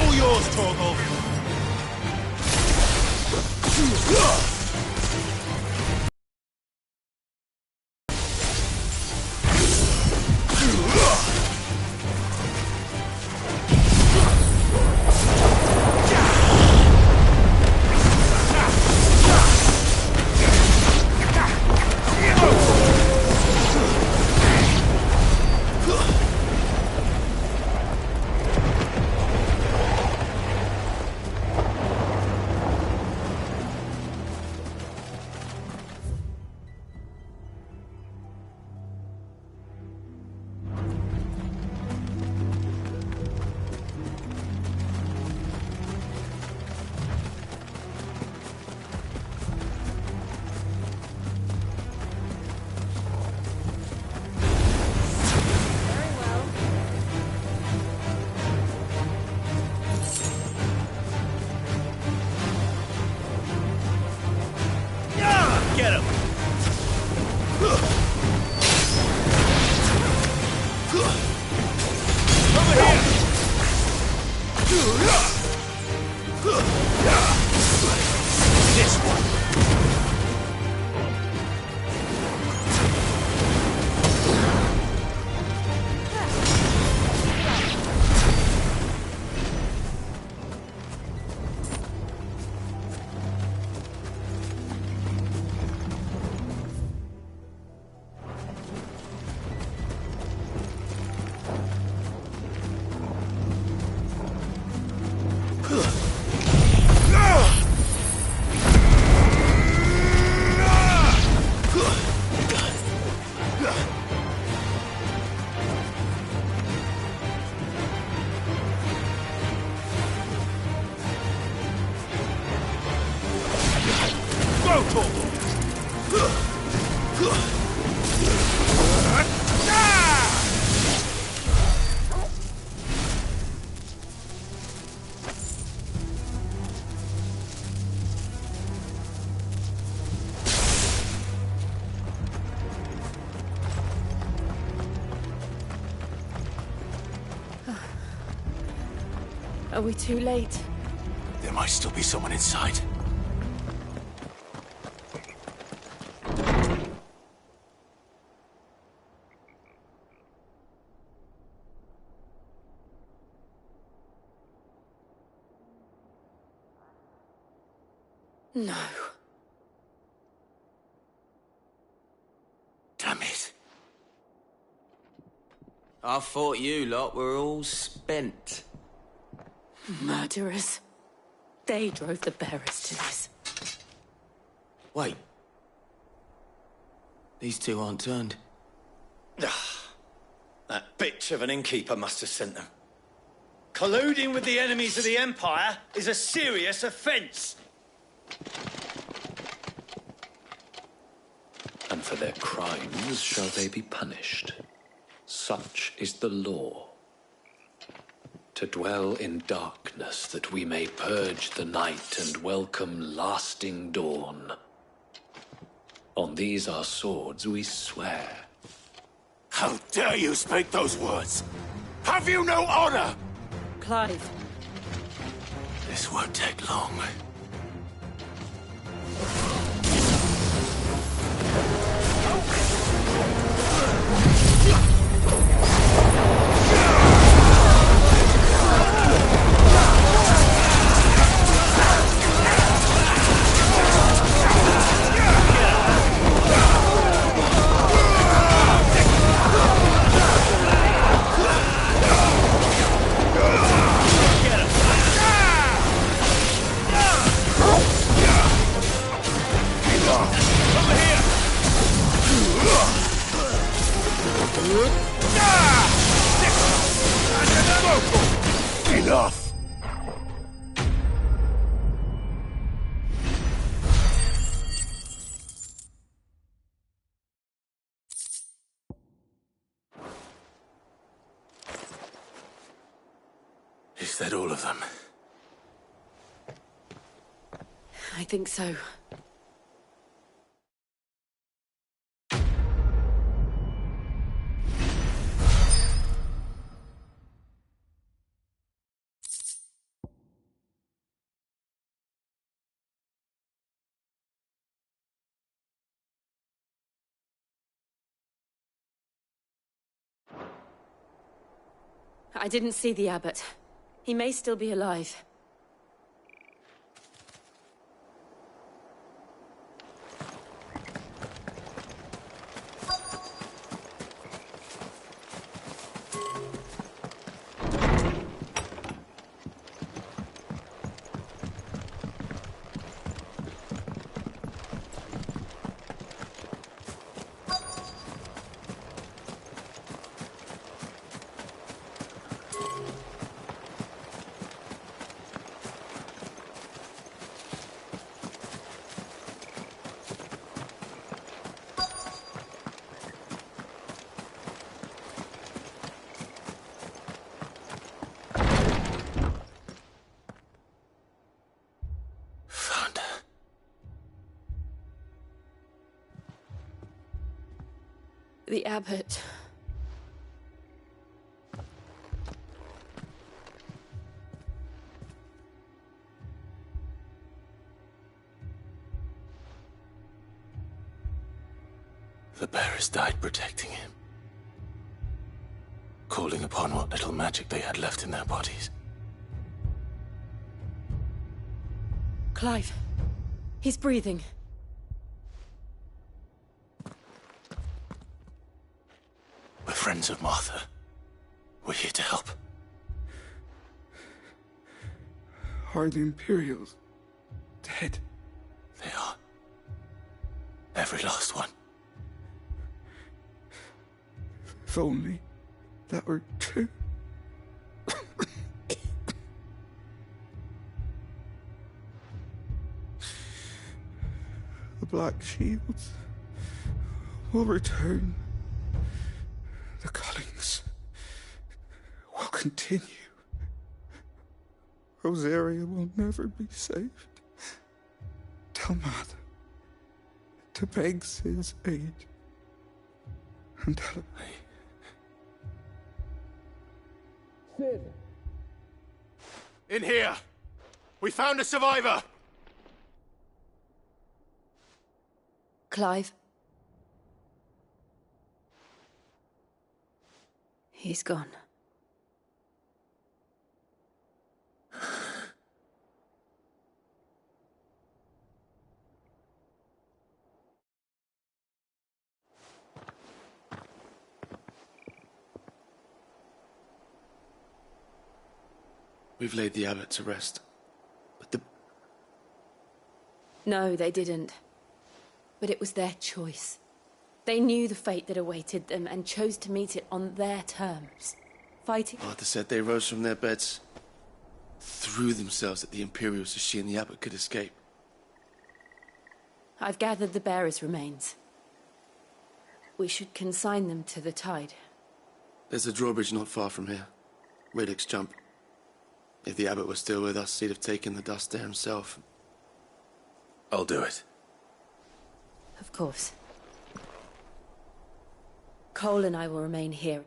All yours, Torgal. Get him! Over here! This one! Are we too late? There might still be someone inside. No. Damn it. I thought you lot were all spent. Murderers. They drove the bearers to this. Wait. These two aren't turned. That bitch of an innkeeper must have sent them. Colluding with the enemies of the Empire is a serious offence. And for their crimes shall they be punished. Such is the law. To dwell in darkness that we may purge the night and welcome lasting dawn. On these our swords we swear. How dare you speak those words? Have you no honor? Clive. This won't take long. Enough! Is that all of them? I think so. I didn't see the abbot. He may still be alive. The abbot. The bearers died protecting him, calling upon what little magic they had left in their bodies. Clive. He's breathing. We're friends of Martha. We're here to help. Are the Imperials dead? They are. Every last one. If only that were true. The Black Shields will return. The Cullings will continue. Rosaria will never be saved. Tell Mother to beg his aid. And tell him. Sid! In here! We found a survivor! Clive. He's gone. We've laid the abbot to rest. But the... No, they didn't. But it was their choice. They knew the fate that awaited them and chose to meet it on their terms. Fighting... Martha said they rose from their beds threw themselves at the Imperials so she and the Abbot could escape. I've gathered the bearer's remains. We should consign them to the tide. There's a drawbridge not far from here. Radix Jump. If the Abbot was still with us, he'd have taken the dust there himself. I'll do it. Of course. Cole and I will remain here.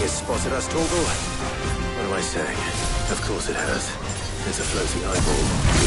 Spotted us, Torgal? What am I saying? Of course it has. There's a floating eyeball.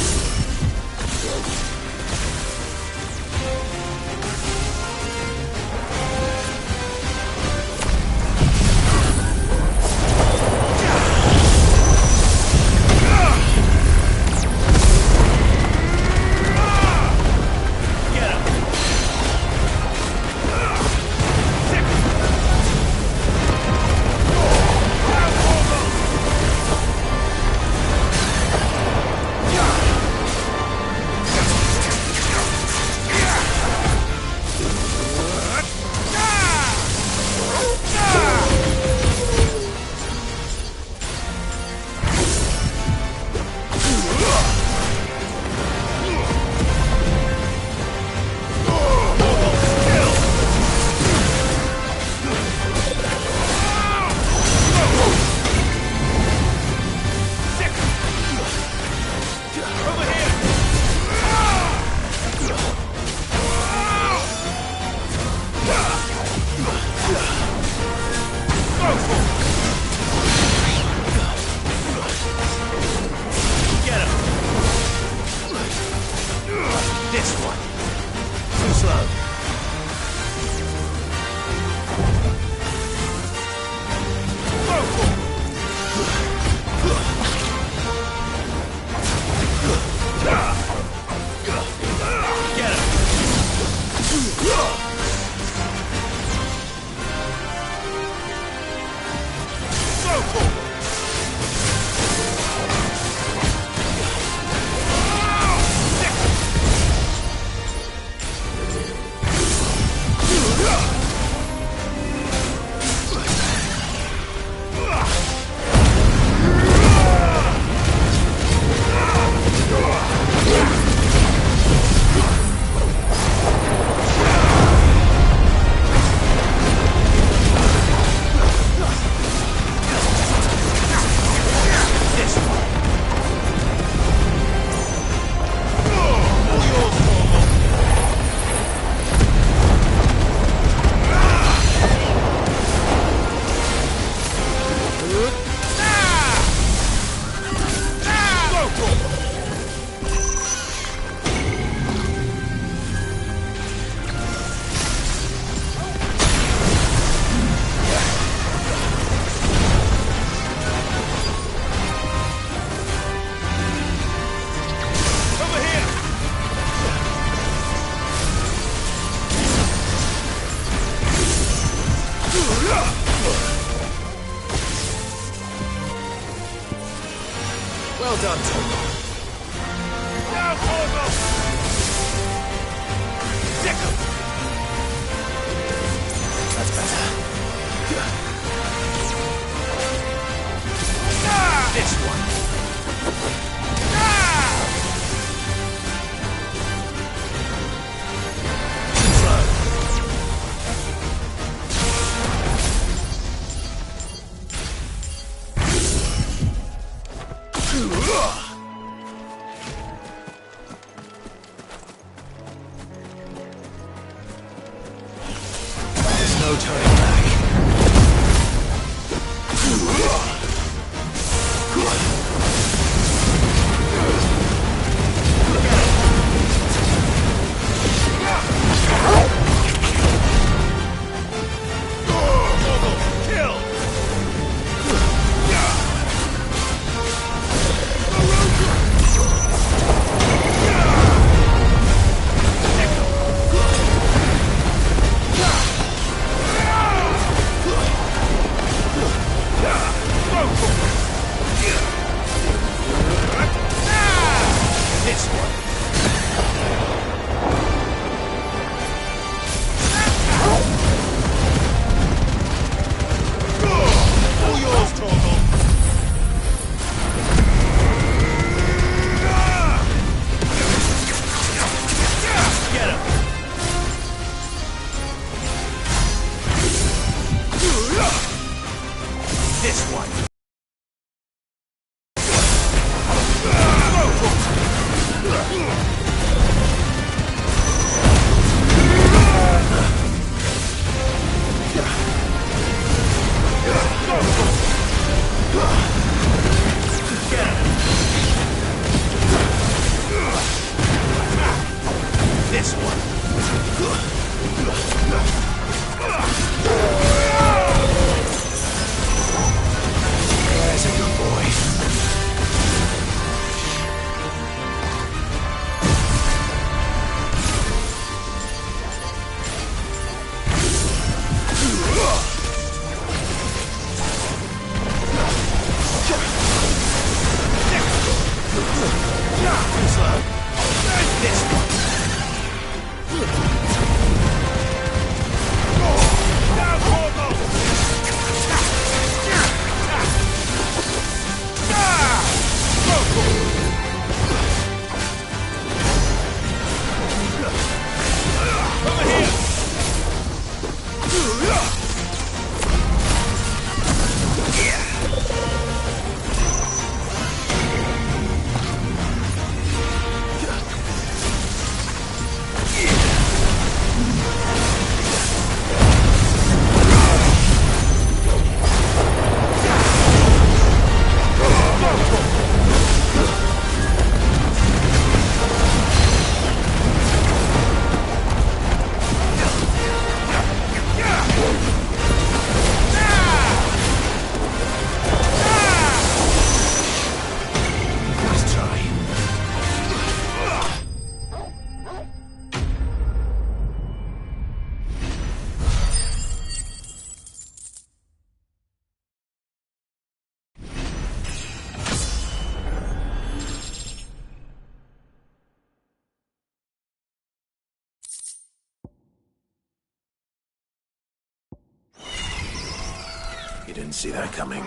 Well done, Torgal. Now, Torgal! Dick him! That's better. This one. There's no turning back. You didn't see that coming.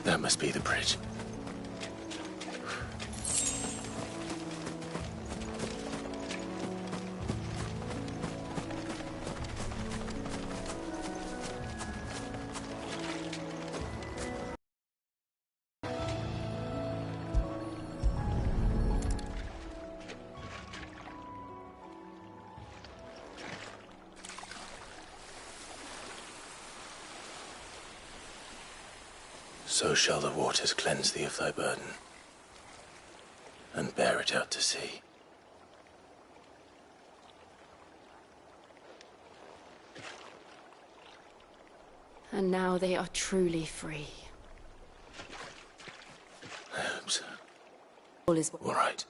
That must be the bridge. So shall the waters cleanse thee of thy burden, and bear it out to sea. And now they are truly free. I hope so. All is all right.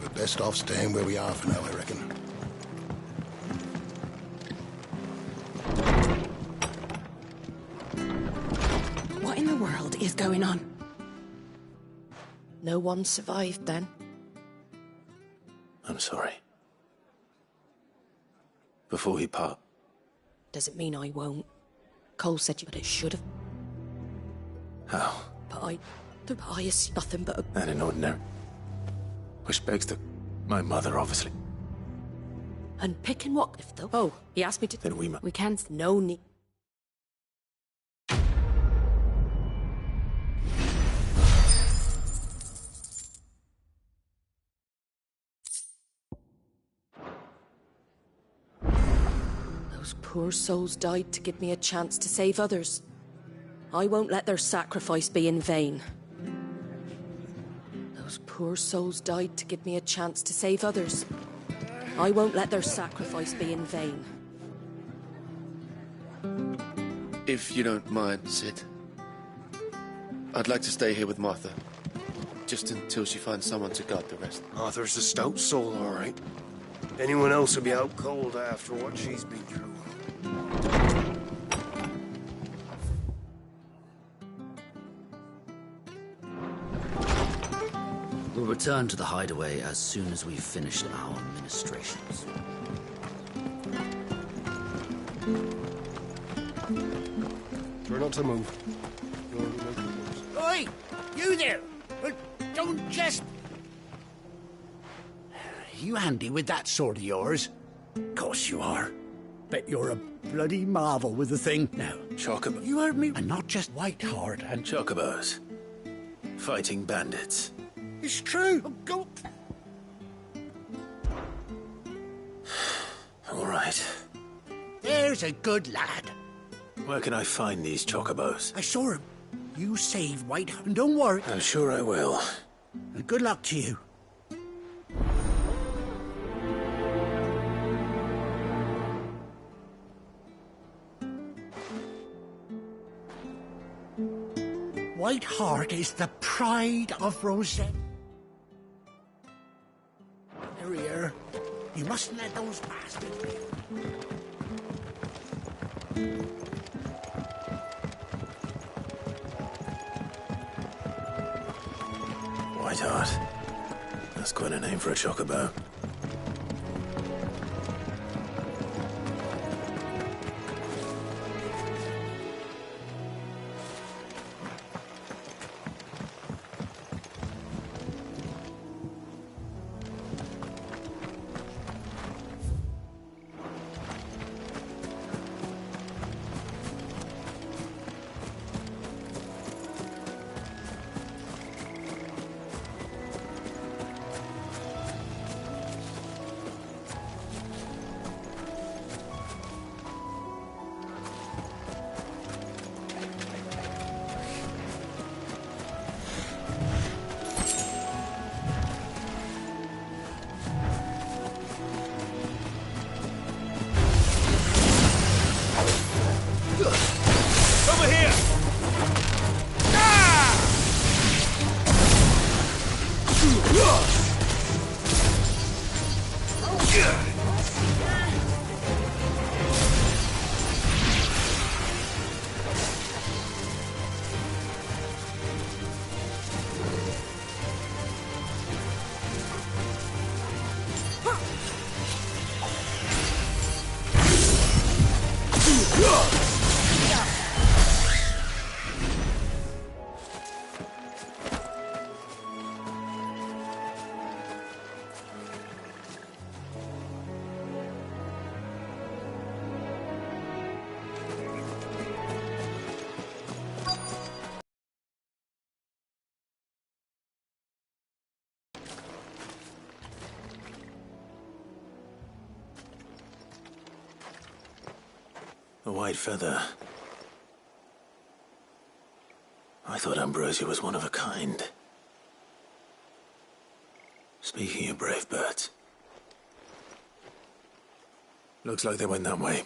We're best off staying where we are for now, I reckon. What in the world is going on? No one survived then? I'm sorry. Before we part. Doesn't mean I won't. Cole said you, but it should have. How? But I is nothing but a... And an ordinary. Which begs the... My mother, obviously. And picking what if though? Oh, he asked me to... Then we We can't... No need... Those poor souls died to give me a chance to save others. I won't let their sacrifice be in vain. Those poor souls died to give me a chance to save others. I won't let their sacrifice be in vain. If you don't mind, Sid, I'd like to stay here with Martha. Just until she finds someone to guard the rest. Arthur's a stout soul, all right. Anyone else would be out cold after what she's been through. We'll return to the hideaway as soon as we've finished our ministrations. Try not to move. Oi! You there! Don't just... You handy with that sword of yours? Course you are. Bet you're a bloody marvel with the thing. Now, Chocobo. you heard me? And not just Whiteheart and... Chocobos. Fighting bandits. It's true. Go... All right. There's a good lad. Where can I find these chocobos? I saw him. You save Whiteheart, and don't worry. I'm sure I will. And good luck to you. Whiteheart is the pride of Rosette. Here, you mustn't let those bastards win. Whiteheart. That's quite a name for a chocobo. Over here! A white feather. I thought Ambrosia was one of a kind. Speaking of brave birds. Looks like they went that way.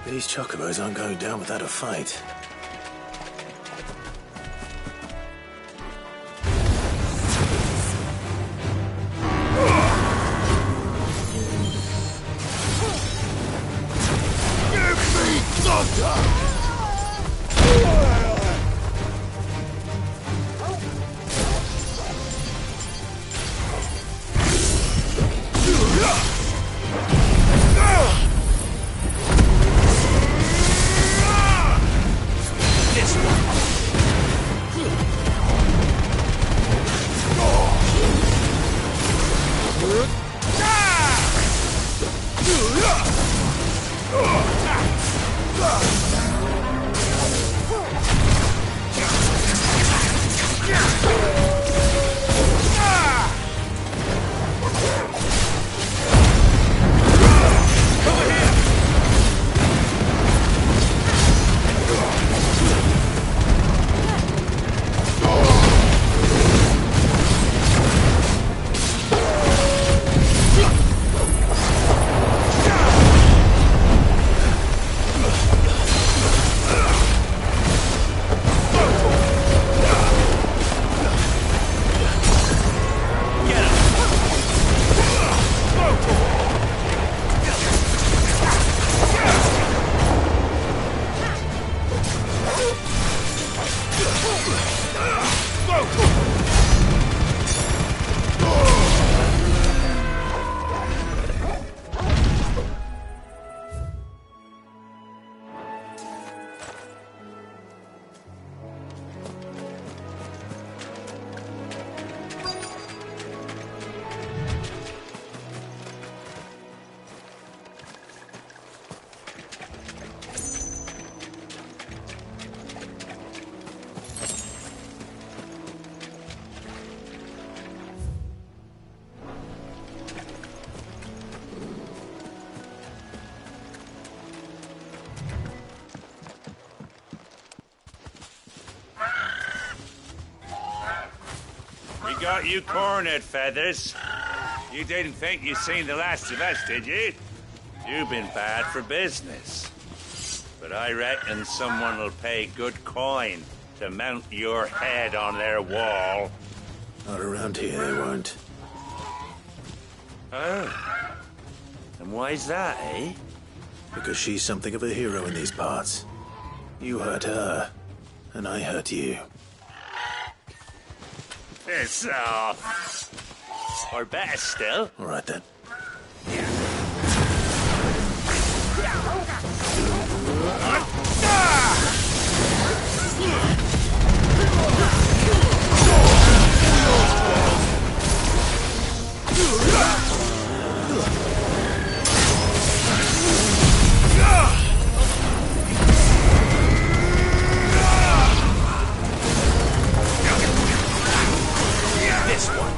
These chocobos aren't going down without a fight. Got you cornered, Feathers. You didn't think you'd seen the last of us, did you? You've been bad for business. But I reckon someone will pay good coin to mount your head on their wall. Not around here, they won't. Oh. And why's that, eh? Because she's something of a hero in these parts. You hurt her, and I hurt you. Piss off. Or better still. All right then. This one.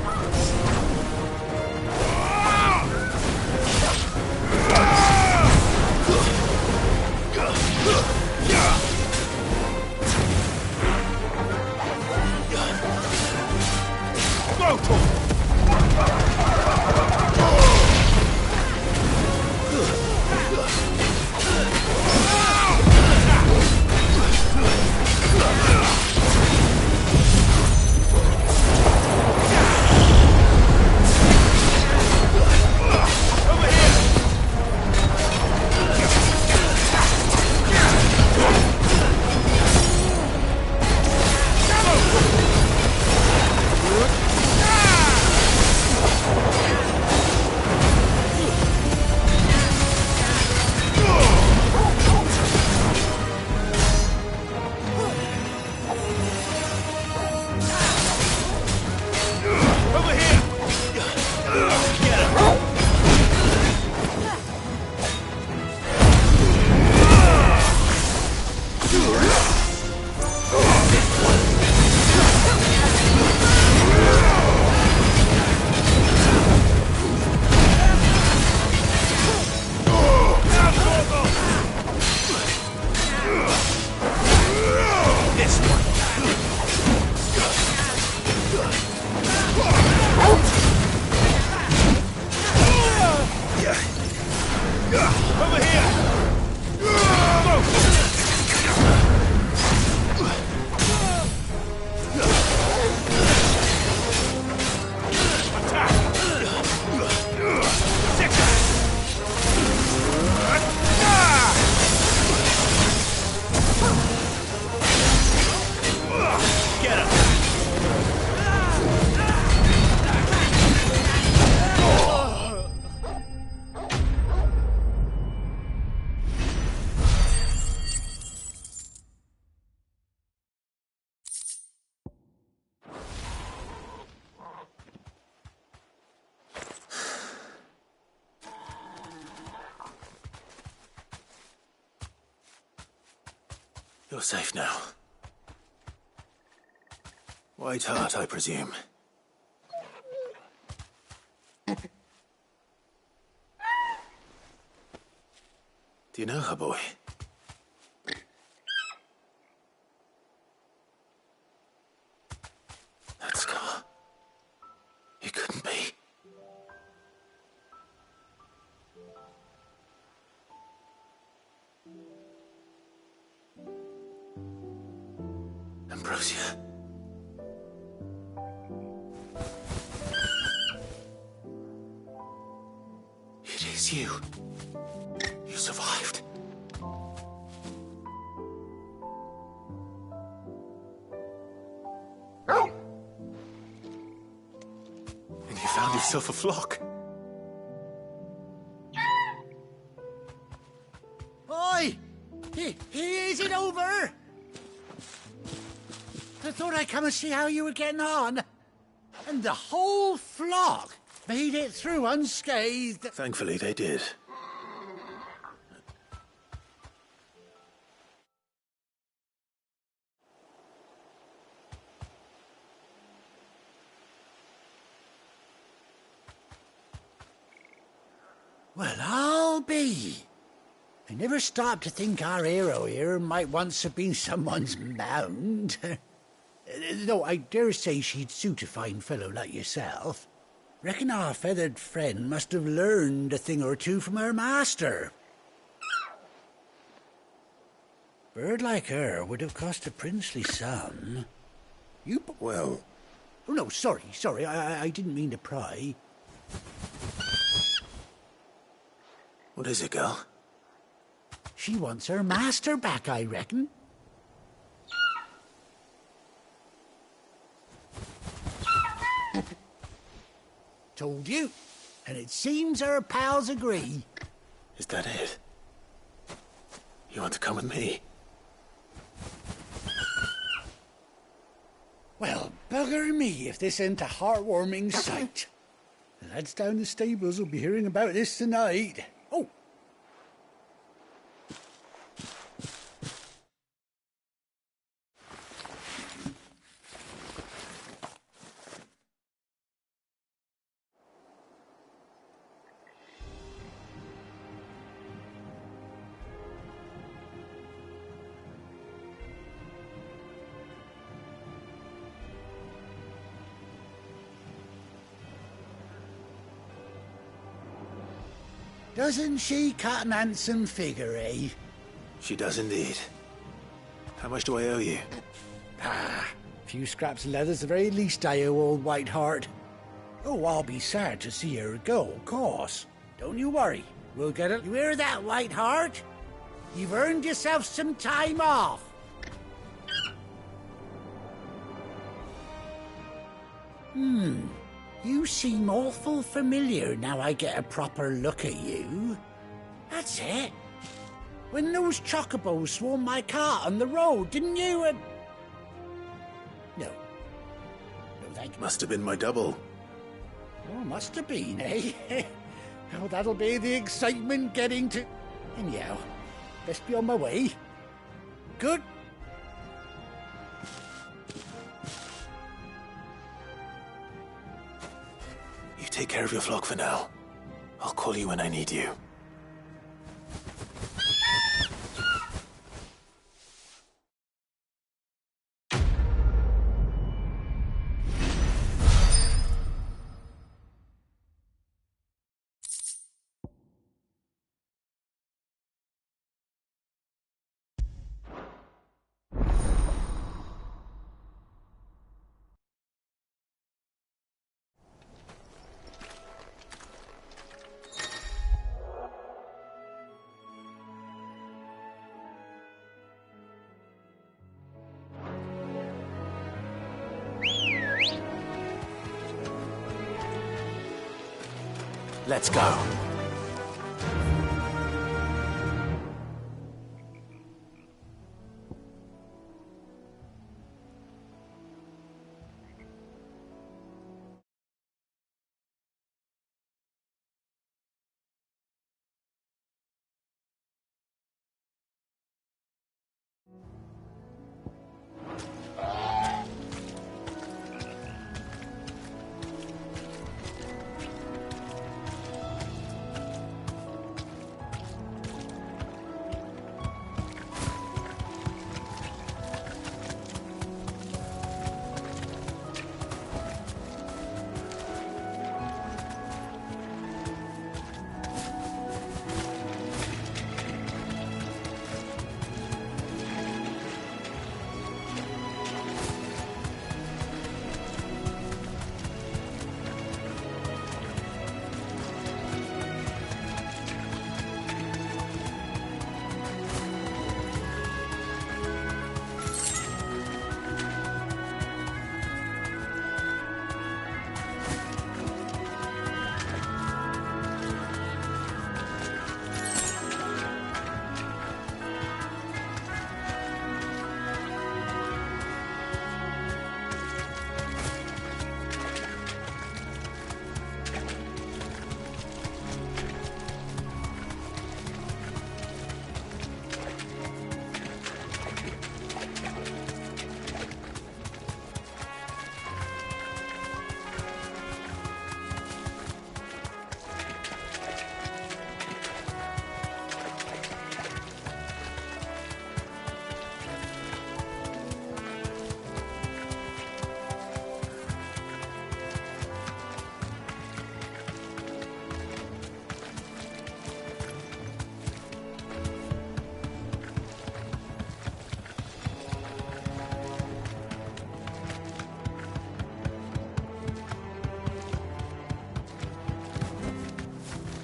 You're safe now. White Heart, I presume. Do you know her, boy? That scar. It couldn't be. Ambrosia. It is you. You survived. And you found yourself a flock. Oi! Is it over? I thought I'd come and see how you were getting on. And the whole flock made it through unscathed. Thankfully, they did. Well, I'll be. I never stopped to think our hero here might once have been someone's mount. Though I dare say she'd suit a fine fellow like yourself. Reckon our feathered friend must have learned a thing or two from her master. Bird like her would have cost a princely sum. You... well... Oh, no, sorry, I didn't mean to pry. What is it, girl? She wants her master back, I reckon. Told you. And it seems our pals agree. Is that it? You want to come with me? Well, bugger me if this ain't a heartwarming sight. The lads down the stables will be hearing about this tonight. Oh! Doesn't she cut an handsome figure, eh? She does indeed. How much do I owe you? A few scraps of leather's the very least I owe old Whiteheart. Oh, I'll be sad to see her go, of course. Don't you worry. We'll get it. You hear that, Whiteheart? You've earned yourself some time off. You seem awful familiar now I get a proper look at you. That's it. When those chocobos swarmed my cart on the road, didn't you? No. No, that must have been my double. Oh, must have been, eh? Oh, that'll be the excitement getting to... Anyhow, best be on my way. Good. You take care of your flock for now. I'll call you when I need you. Let's go.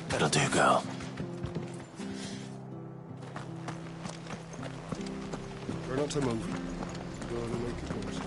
That'll do, girl. Try not to move. Go on and make it worse.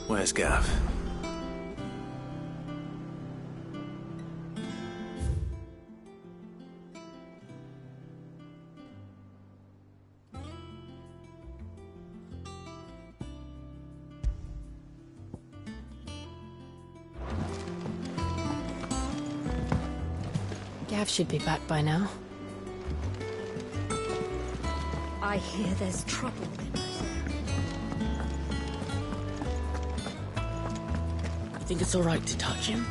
Where's Gav? Gav should be back by now. I hear there's trouble in those areas. You think it's all right to touch him?